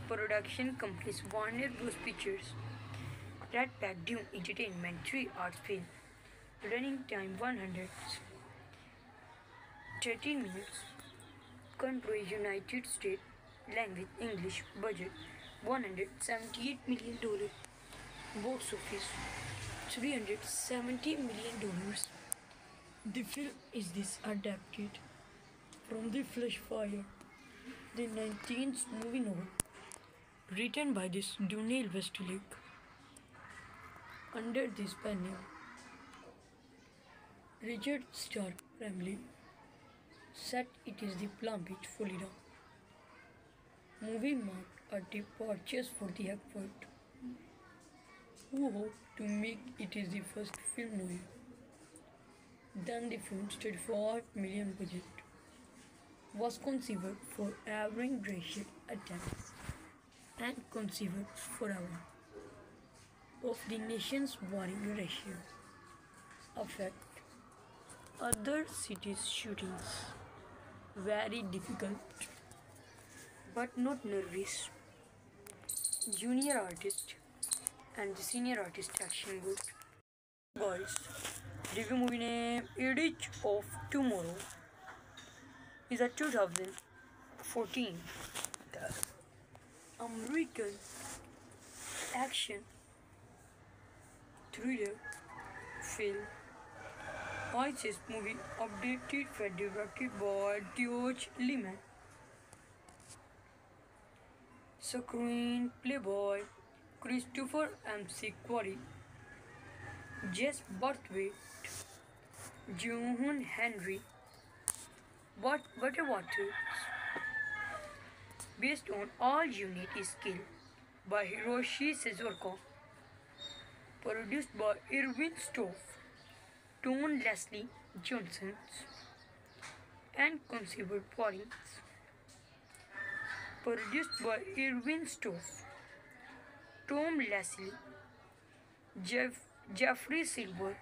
production companies Warner Bros. Pictures, Red Pack Dune Entertainment, 3 Arts Film. Running time 113 minutes. Country United States. Language English. Budget $178 million. Box office $370 million. The film is adapted from The Flesh Fire, the 19th movie novel, written by Daniel Westlake. Under this pen name, Richard Stark family. Set it is the Palm Beach, Florida. Movie marked a departure for the expert, who hoped to make it is the first film noir. Then the film's $35 million budget was conceived for average racial attempts and conceived forever of the nation's warring ratio affect other cities' shootings. Very difficult, but not nervous. Junior artist and the senior artist action good. Boys, review movie name Edge of Tomorrow is a 2014 American action thriller film. ISIS movie updated and directed by George Lehman. Screenplay by Christopher McQuarrie, Jess Brathwaite, John Henry Butterwater. Based on All You Need Is Skill by Hiroshi Suzuki. Produced by Irwin Stoff, Tone Leslie Johnson, and conceived Paulins. Produced by Irwin Stoff, Tom Leslie, Jeffrey Silver,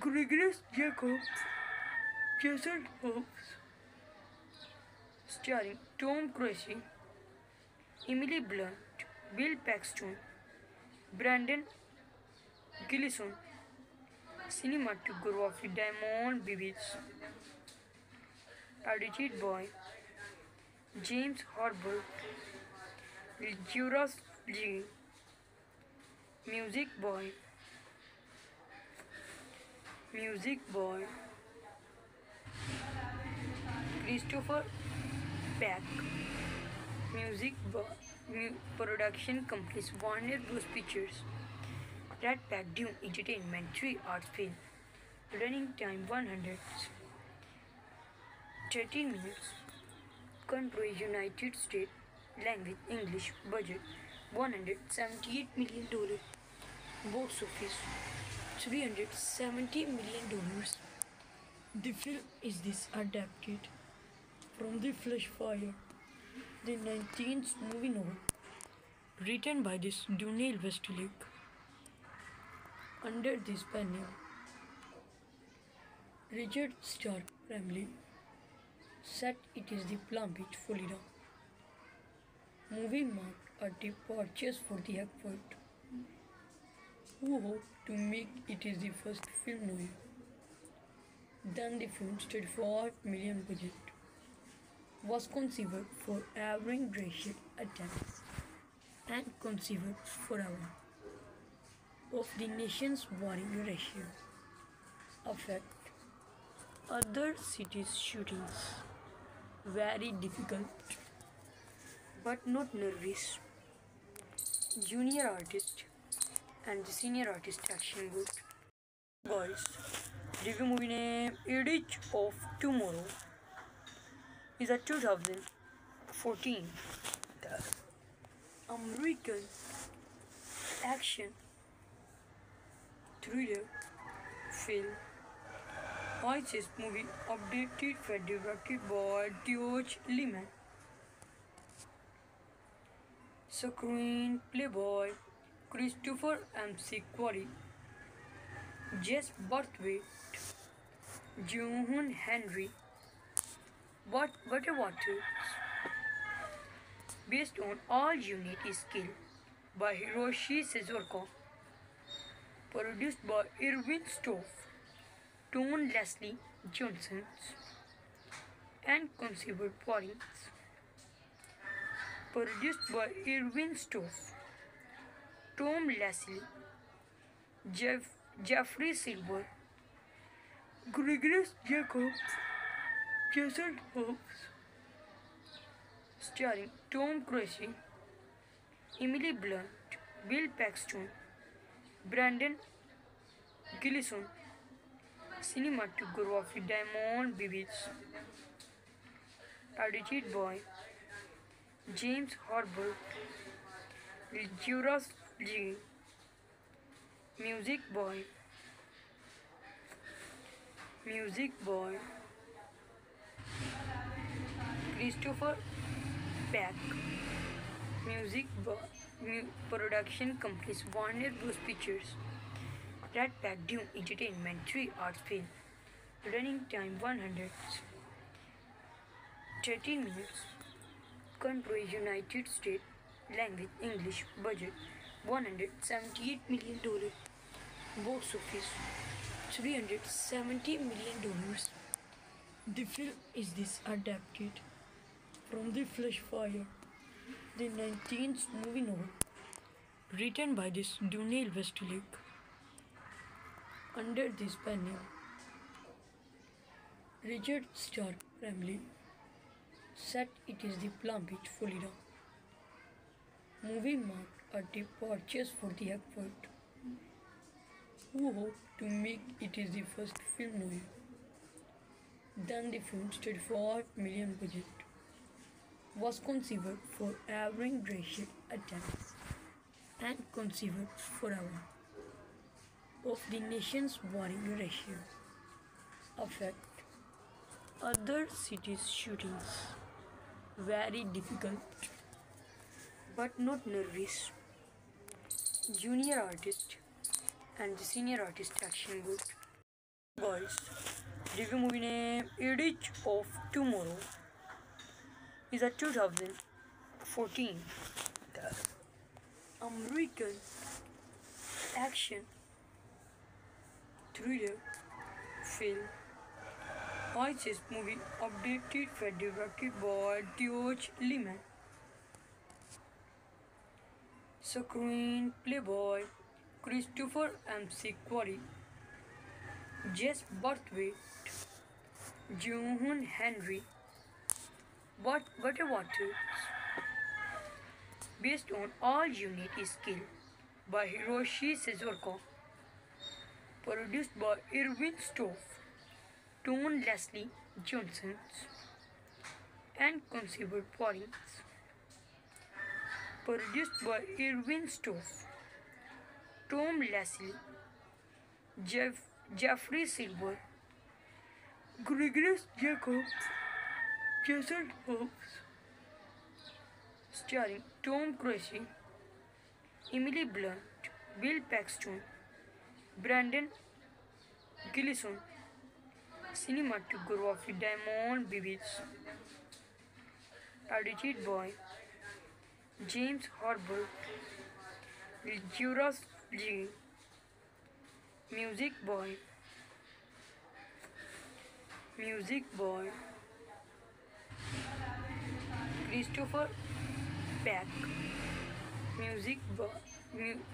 Gregory Jacobs, Jason Hobbs. Starring Tom Cruise, Emily Blunt, Bill Paxton, Brandon Gleeson, cinematography Diamond Bibbs, edited by James Harbour, Juras Lee, music by Christopher Peck, production companies Warner Bros. Pictures, Red Pack Dune Entertainment, 3 Arts Film, running time 113 minutes, country United States, language English, budget $178 million, box office $370 million. The film is adapted from The Flesh Fire, the 19th movie novel, written by Dunale Westlake. Under this banner, Richard Stark family set it is the Palm Beach, Florida. Movie marked a departure for the effort, who hoped to make it is the first film noir. Then the film's $35 million budget was conceived for average racial attempts and conceived forever of the nation's warring ratio affect other cities' shootings. Very difficult, but not nervous. Junior artist and the senior artist action good. Guys, review movie name Edge of Tomorrow is a 2014 American action thriller film. This movie updated and directed by George Lehman. Screenplay by Christopher McQuarrie, Jess Brathwaite, John Henry Butterwater. Based on All You Need Is Skill by Hiroshi Suzuka. Produced by Irwin Stoff, Tone Leslie Johnson, and conceived Paulins. Produced by Irwin Stoff, Tom Leslie, Jeffrey Silver, Gregory Jacobs, Jason Hobbs. Starring Tom Cruise, Emily Blunt, Bill Paxton, Brandon Gleeson, cinematography Diamond Bibbs, edited by James Harbour, Juras Lee, music by Christopher Peck, production companies Warner Bros. Pictures, Red Pack Dune Entertainment, 3 Arts Film, running time 113 minutes, country United States, language English, budget $178 million, box office $370 million. The film is adapted from The Flesh Fire, the 19th movie novel, written by Dunale Westlake. Under this banner, Richard Stark family set it is the Palm Beach, Florida. Movie marked a departure for the effort, who hoped to make it is the first film noir. Then the film's $35 million budget was conceived for average racial attempts and conceived forever of the nation's warring Russia affect other cities' shootings. Very difficult, but not nervous. Junior artist and the senior artist action good. Boys, review movie name Edge of Tomorrow is a 2014 American action thriller film. ISIS movie updated for directed by George Lehman. Screenplay by Christopher McQuarrie. Jess Brathwaite, John Henry, Butterwater. Based on All You Need Is Skill by Hiroshi Suzuki. Produced by Irwin Stoff, Tom Leslie Johnson, and conceived Paulins. Produced by Irwin Stoff, Tom Leslie, Jeffrey Silver, Gregory Jacobs, Jason Hobbs. Starring Tom Cruise, Emily Blunt, Bill Paxton, Brandon Gleeson, cinematography Diamond Bibbs, edited by James Herbert, Juras Lee, music by Christopher Peck, music by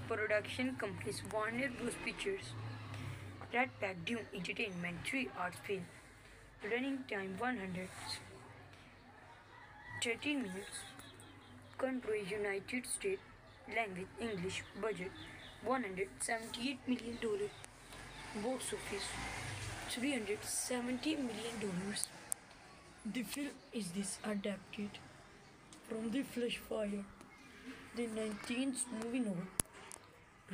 production companies Warner Bros. Pictures, Red Pack Dune Entertainment, 3 Arts Film, running time 113 minutes, country United States, language English, budget $178 million, box office $370 million. The film is adapted from The Flesh Fire, the 19th movie novel,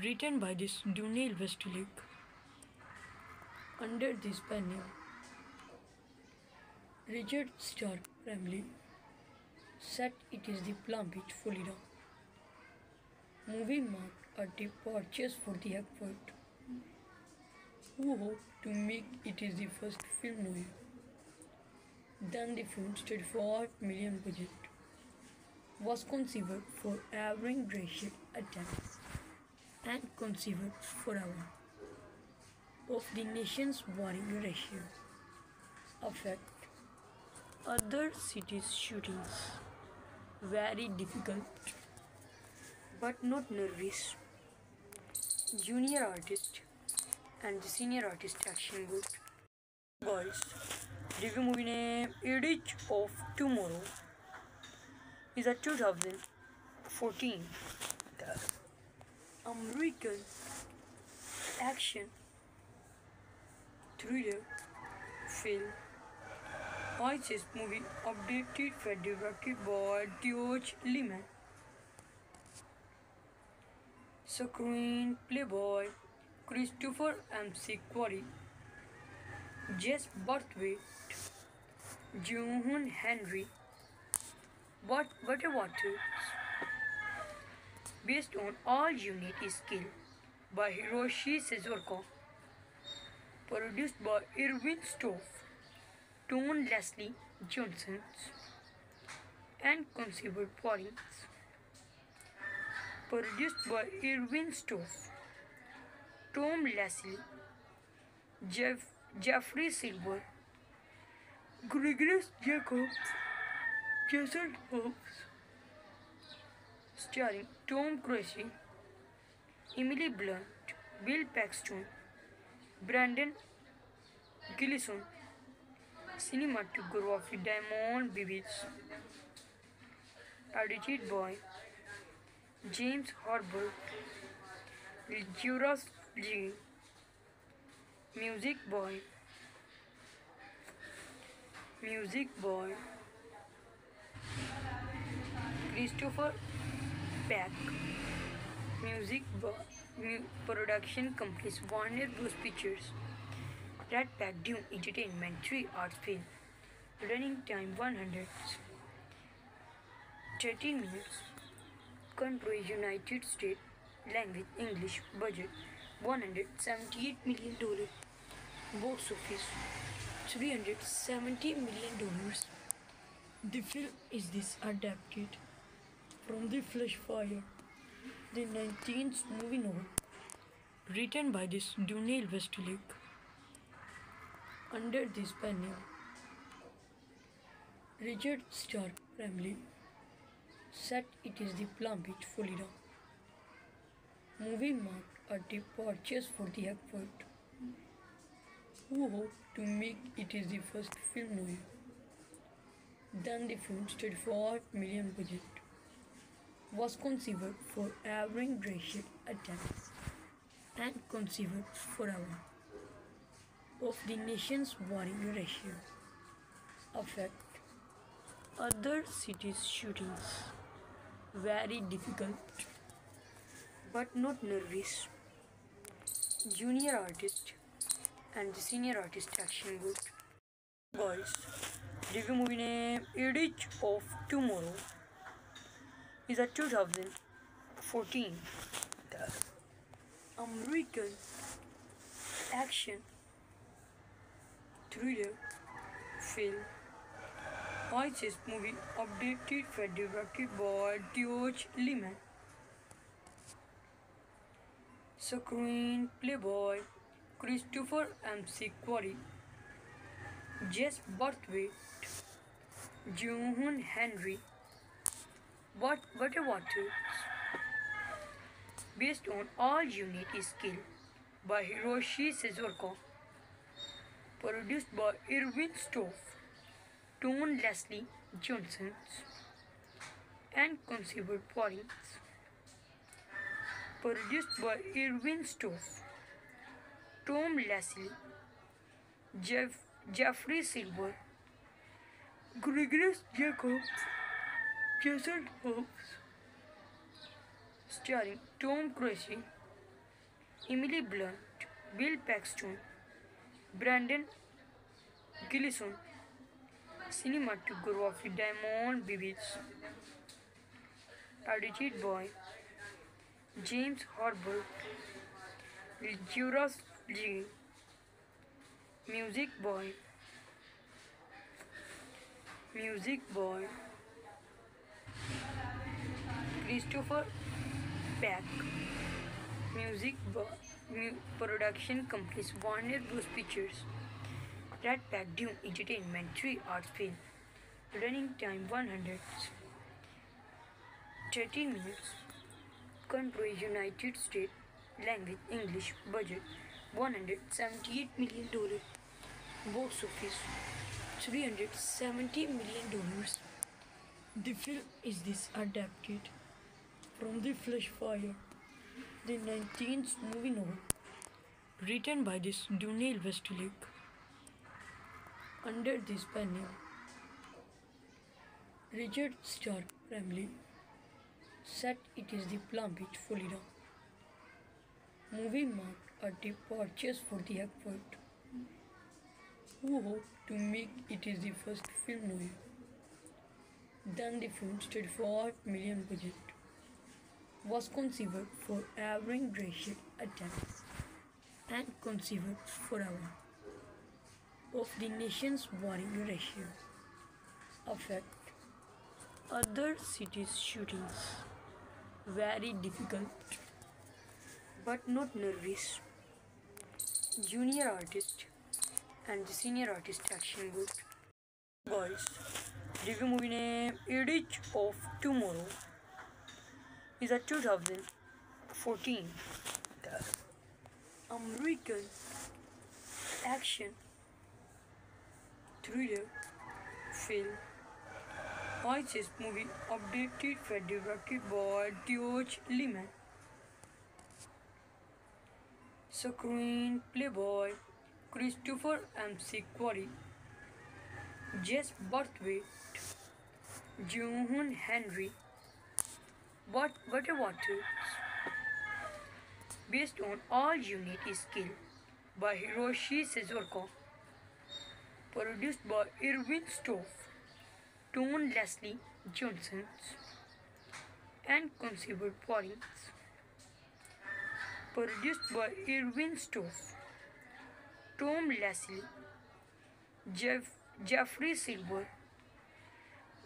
written by this Daniel Westlake. Under this pen name, Richard Stark family set it is the Palm Beach, Florida. Movie marked a departure for the effort, who hoped to make it is the first film noir. Then the film's $35 million budget was conceived for average racial attempts and conceived forever of the nation's warring Russia affect other cities' shootings. Very difficult, but not nervous. Junior artist and the senior artist action good. Boys, review movie name Edge of Tomorrow is a 2014 American action thriller film. ISIS movie updated for directed by George Lehman. Screenplay by Christopher McQuarrie. Jess Brathwaite, John Henry, Butterwater. Based on All You Need Is Skill by Hiroshi Suzuki. Produced by Irwin Stoff, Tom Leslie Johnson, and conceived Paulins. Produced by Irwin Stoff, Tom Leslie, Jeffrey Silver, Gregory Jacobs, Jason Hobbs. Starring Tom Cruise, Emily Blunt, Bill Paxton, Brandon Gleeson, cinematography Diamond Bibbs, edited by James Herbert, Juras Lee, music by Christopher Peck, Production companies Warner Bros. Pictures, Red Pack Dune Entertainment, 3 Arts Film. Running time 113 minutes. Country United States. Language English. Budget $178 million. Box office $370 million. The film is adapted from The Flesh Fire, the 19th movie novel, written by Daniel Westlake, under this pen name. Richard Stark family. Set it is the Palm Beach, Florida. Movie marked a departure for the effort, who hoped to make it is the first film noir. Then the film's $35 million budget was conceived for average racial attempts and conceived forever of the nation's warring ratio affect other cities' shootings. Very difficult, but not nervous. Junior artist and the senior artist action good. Guys, review movie name Edge of Tomorrow is a 2014 American action thriller film. ISIS movie updated and directed by George Lehman. Screenplay by Christopher McQuarrie, Jess Brathwaite, John Henry Butterwater. Based on All You Need Is Skill by Hiroshi Suzuki. Produced by Irwin Stoff, Tom Leslie Johnson, and conceived Paulins. Produced by Irwin Stoff, Tom Leslie, Jeffrey Silver, Gregory Jacobs, Jason Hobbs. Starring Tom Cruise, Emily Blunt, Bill Paxton, Brandon Gleeson. Cinematography Damon Bibies. Edited by James Harbour, Juras Lee. Music by Christopher Peck. Production companies Warner Bros. Pictures, Red Pack Dune Entertainment, 3 Arts Film. Running time 113 minutes. Country United States. Language English. Budget $178 million. Box office $370 million. The film is adapted from The Flesh Fire, the 19th movie novel, written by Daniel Westlake, under this pen name. Richard Stark family. Set it is the Palm Beach, Florida. Movie marked a departure for the effort, who hoped to make it is the first film noir. Then the film's $35 million budget was conceived for average racial attempts and conceived forever of the nation's warring ratio affect other cities' shootings. Very difficult, but not nervous. Junior artist and the senior artist action good. Guys, review movie name Edge of Tomorrow is a 2014 American action thriller film. ISIS movie updated and directed by George Lehman. Screenplay by Christopher McQuarrie, Jess Brathwaite, John Henry Butterwater. Based on All You Need Is Skill by Hiroshi Sezorko. Produced by Irwin Stoff, Tone Leslie Johnson, and Conceived Pollings. Produced by Irwin Stoff, Tom Leslie, Jeffrey Silver,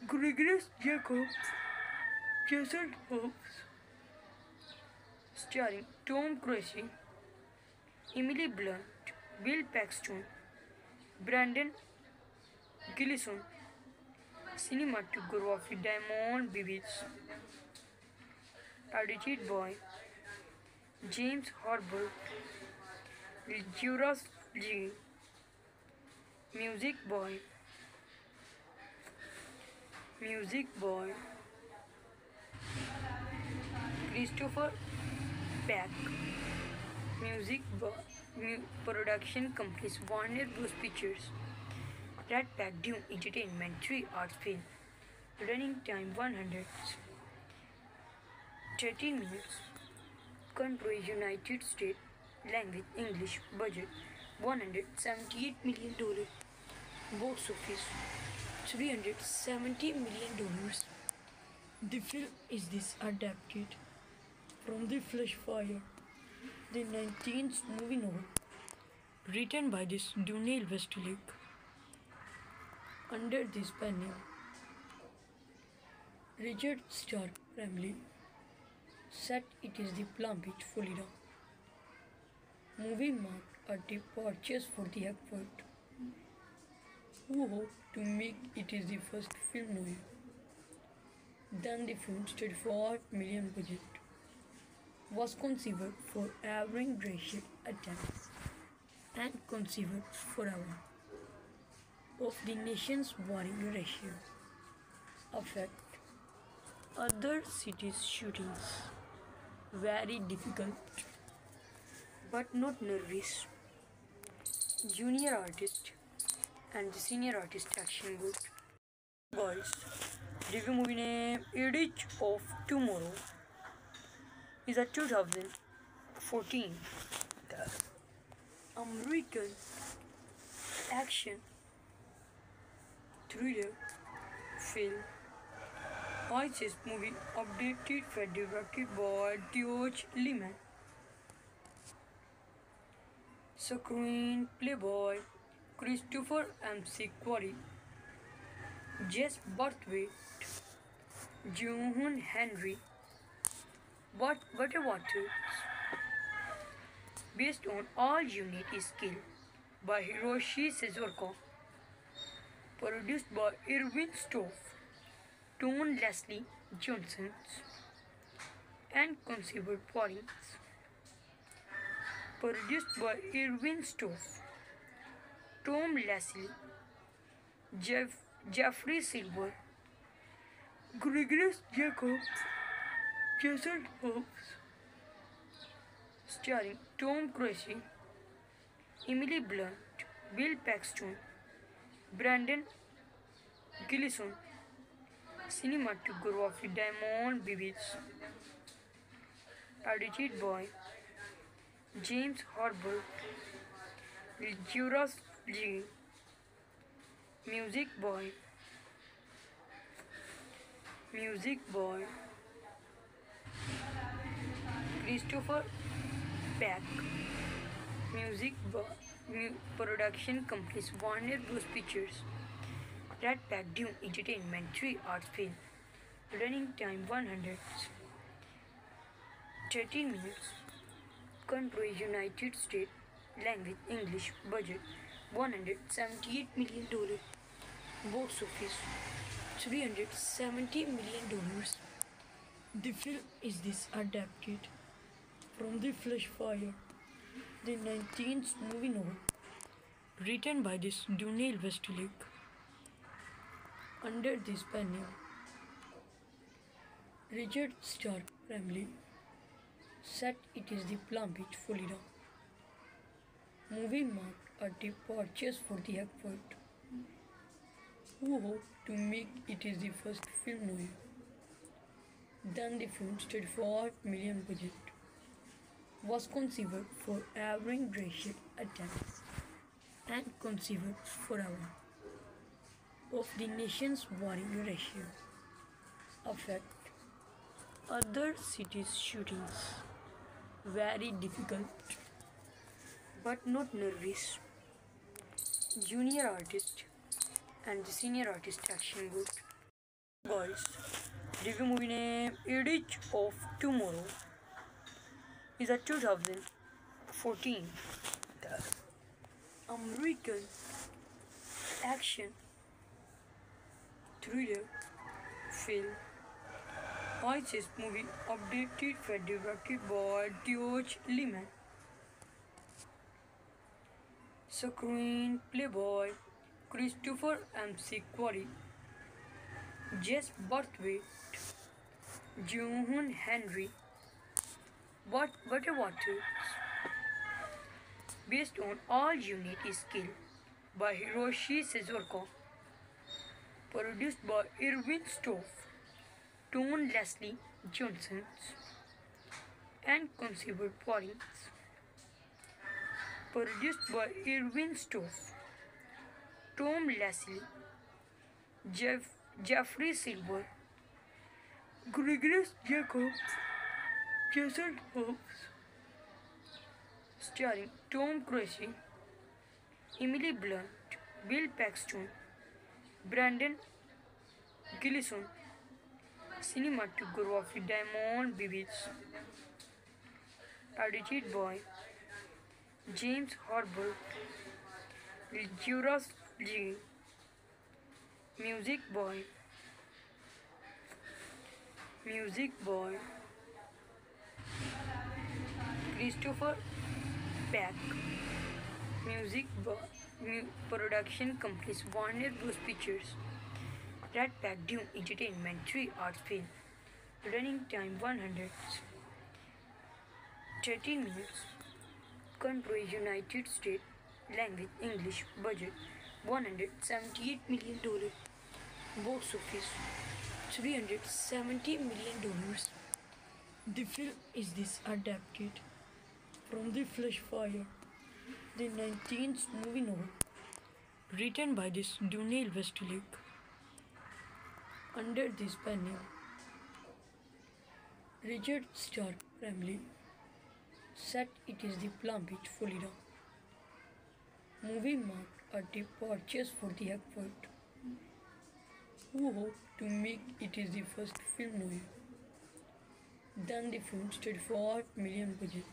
Gregory Jacobs, Jason Hobbs. Starring Tom Cruise, Emily Blunt, Bill Paxton, Brandon Gleeson, cinematography Diamond Bibbs, edited by James Herbert, Juras Lee, music by Christopher Peck, production companies Warner Bros. Pictures, Red Pack Dune Entertainment, 3 Arts Film, running time 113 minutes, country United States, language English, budget $178 million, box office $370 million. The film is adapted from The Flesh Fire, the 19th movie novel, written by Daniel Westlake. Under this pen name, Richard Stark family said it is the Palm Beach, Florida. Movie marked a departure for the effort, who hoped to make it is the first film noir. Then the film's $34 million budget was conceived for average racial attempts and conceived forever of the nation's warring ratio affect other cities' shootings. Very difficult, but not nervous. Junior artist and the senior artist action good. Guys, review movie name Edge of Tomorrow is a 2014 American action thriller film. ISIS movie updated and directed by George Lehman. Screenplay by Christopher M.C. Quarry, Jess Barthwaite, John Henry Butterwater. Based on All You Need Is Skill by Hiroshi Sezorko. Produced by Irwin Stoff, Tone Leslie Johnson, and Conceived Pollings. Produced by Irwin Stoff, Tom Leslie, Jeffrey Silver, Gregory Jacobs, Jason Hobbs. Starring Tom Cruise, Emily Blunt, Bill Paxton, Brandon Gleeson, cinematography Diamond Bibbs, edited by James Herbert, Juras Lee, music by Christopher Peck, production companies Warner Bros. Pictures, Red Pack Dune Entertainment, 3 Arts Film, running time 113 minutes, country United States, language English, budget $178 million, box office $370 million. The film is adapted from The Flesh Fire, the 19th movie novel, written by Daniel Westlake. Under this pen name, Richard Stark family said it is the Palm Beach, Florida. Movie marked a departure for the effort, who hoped to make it is the first film noir. Then the film's $34 million budget was conceived for averting racial attacks and conceived forever of the nation's warring ratio affect other cities shootings very difficult but not nervous junior artist and the senior artist action group boys review movie name Edge of Tomorrow is a 2014 American action thriller film. ISIS movie updated and directed by George Liman. Screenplay by Christopher McQuarrie, Jess Brathwaite, John Henry Water. Based on All You Need Is Skill by Hiroshi Suzuka. Produced by Irwin Stoff, Tom Leslie Johnson, and conceived Paulins. Produced by Irwin Stoff, Tom Leslie, Jeffrey Silver, Gregory Jacobs, Jason Hobbs. Starring Tom Cruise, Emily Blunt, Bill Paxton, Brandon Gleeson, cinematography Damon Bibies, edited by James Harbour, Juras Lee, music by Christopher Peck, music by production companies Warner Bros. Pictures, Red Pack Dune Entertainment, 3 Arts Film, running time 113 minutes, country United States, language English, budget $178 million, box office $370 million. The film is adapted from The Flesh Fire, the 19th movie novel, written by this Daniel Westlake. Under this pen name, Richard Stark family set it is the Palm Beach, Florida. Movie marked a departure for the effort, who hoped to make it is the first film noir. Then the film's $35 million budget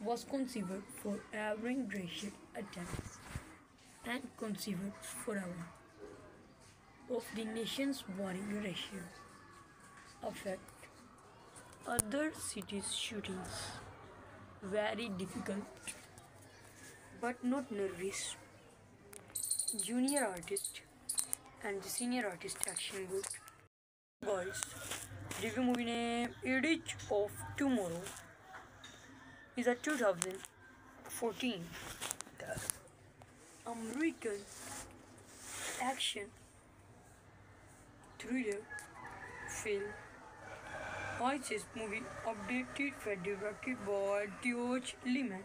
was conceived for averting racial attacks and conceived forever of the nation's warring ratio affect other cities shootings very difficult but not nervous junior artist and the senior artist action group boys review movie name Edge of Tomorrow is a 2014 American action thriller film. ISIS movie updated and directed by George Liman.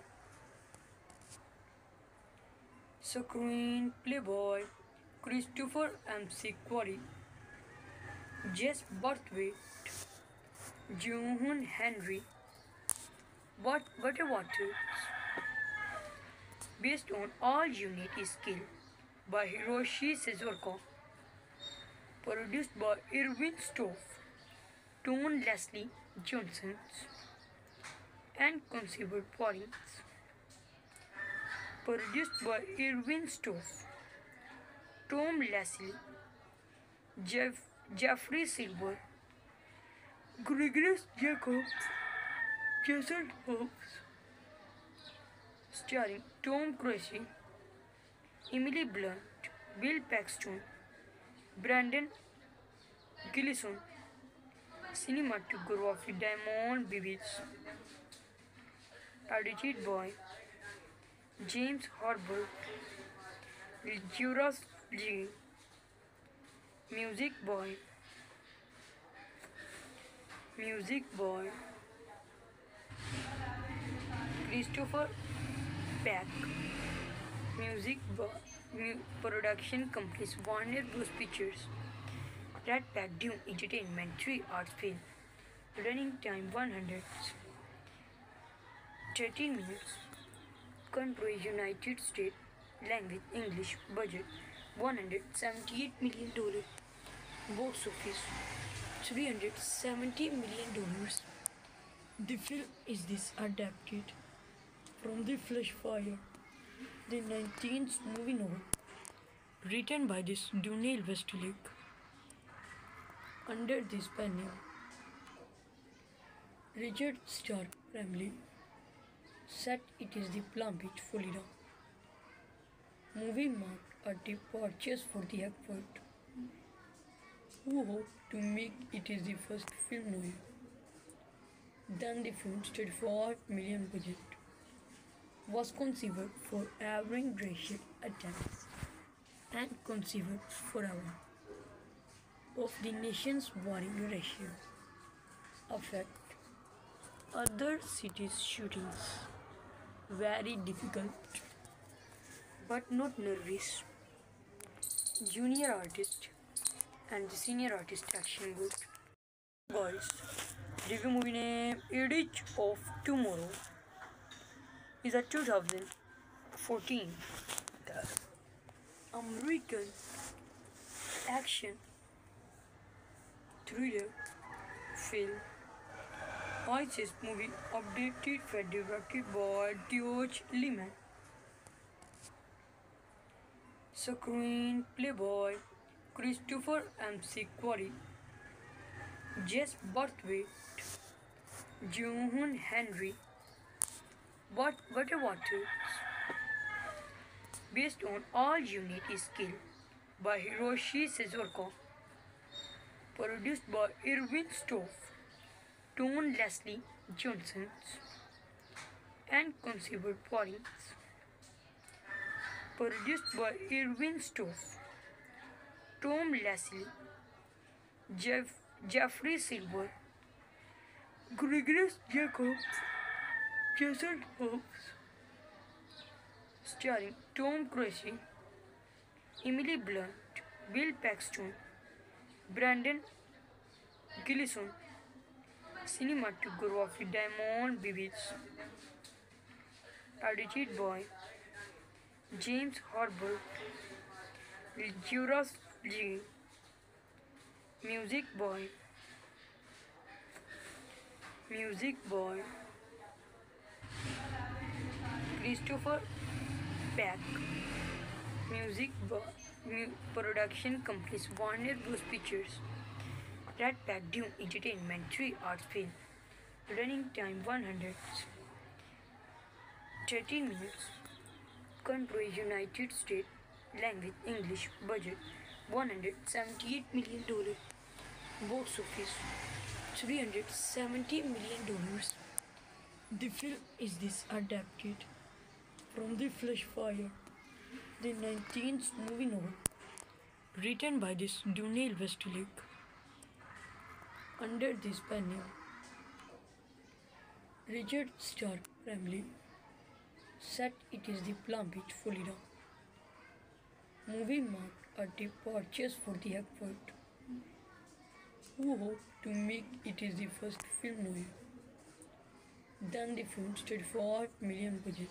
Screenplay by Christopher McQuarrie, Jess Brathwaite, John Henry Water. Based on All You Need Is Skill by Hiroshi Suzuka. Produced by Irwin Stoff, Tom Leslie Johnson, and conceived Paulins. Produced by Irwin Stoff, Tom Leslie, Jeffrey Silver, Gregory Jacobs, Jason Hobbs. Starring Tom Cruise, Emily Blunt, Bill Paxton, Brandon Gleeson, cinematography Damon Bibies, edited by James Harbour, Juras Lee, music by Christopher Peck. Music production companies Warner Bros. Pictures. Rat Pack Dune Entertainment 3 Arts Film. Running time 113 minutes. Country United States. Language English. Budget $178 million. Box office $370 million. The film is adapted from The Flesh Fire, the 19th movie novel, written by Daniel Westlake, under this pen name. Richard Stark family. Set it is the Palm Beach, Florida. Movie marked a departure for the expert, who hoped to make it is the first film noir. Then the film's $35 million budget was conceived for average racial attempts and conceived forever of the nation's warring ratio affect other cities' shootings. Very difficult, but not nervous. Junior artist and the senior artist action good. Guys, review movie name Edge of Tomorrow is a 2014 American action thriller film. ISIS movie updated and directed by George Lehman. Screenplay by Christopher McQuarrie, Jess Brathwaite, John Henry Butterworth. Based on All You Need Is Skill by Hiroshi Suzuki. Produced by Irwin Stoff, Tom Leslie Johnson, and conceived Paulins. Produced by Irwin Stoff, Tom Leslie, Jeffrey Silver, Gregory Jacobs, Jason Hobbs. Starring Tom Cruise, Emily Blunt, Bill Paxton, Brandon Gleeson. Cinematography Damon Bibies. Edited by James Herbert, Juras Lee. Music by Christopher Peck. Production companies Warner Bros. Pictures. Rat Pack Dune Entertainment 3 Arts Film. Running time 113 minutes. Country United States. Language English. Budget $178 million. Box office $370 million. The film is adapted from The Flesh Fire, the 19th movie novel, written by Daniel Westlake, under this pen name. Richard Stark family. Set it is the Palm Beach, Florida. Movie marked a departure for the expert, who hoped to make it is the first film noir. Then the film's $35 million budget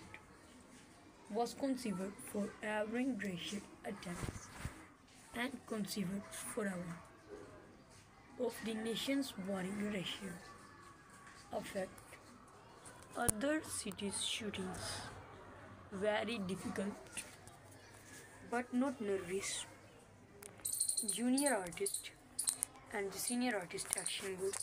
was conceived for average racial attempts and conceived forever of the nation's warring ratio affect other cities' shootings. Very difficult, but not nervous. Junior artist and the senior artist action good.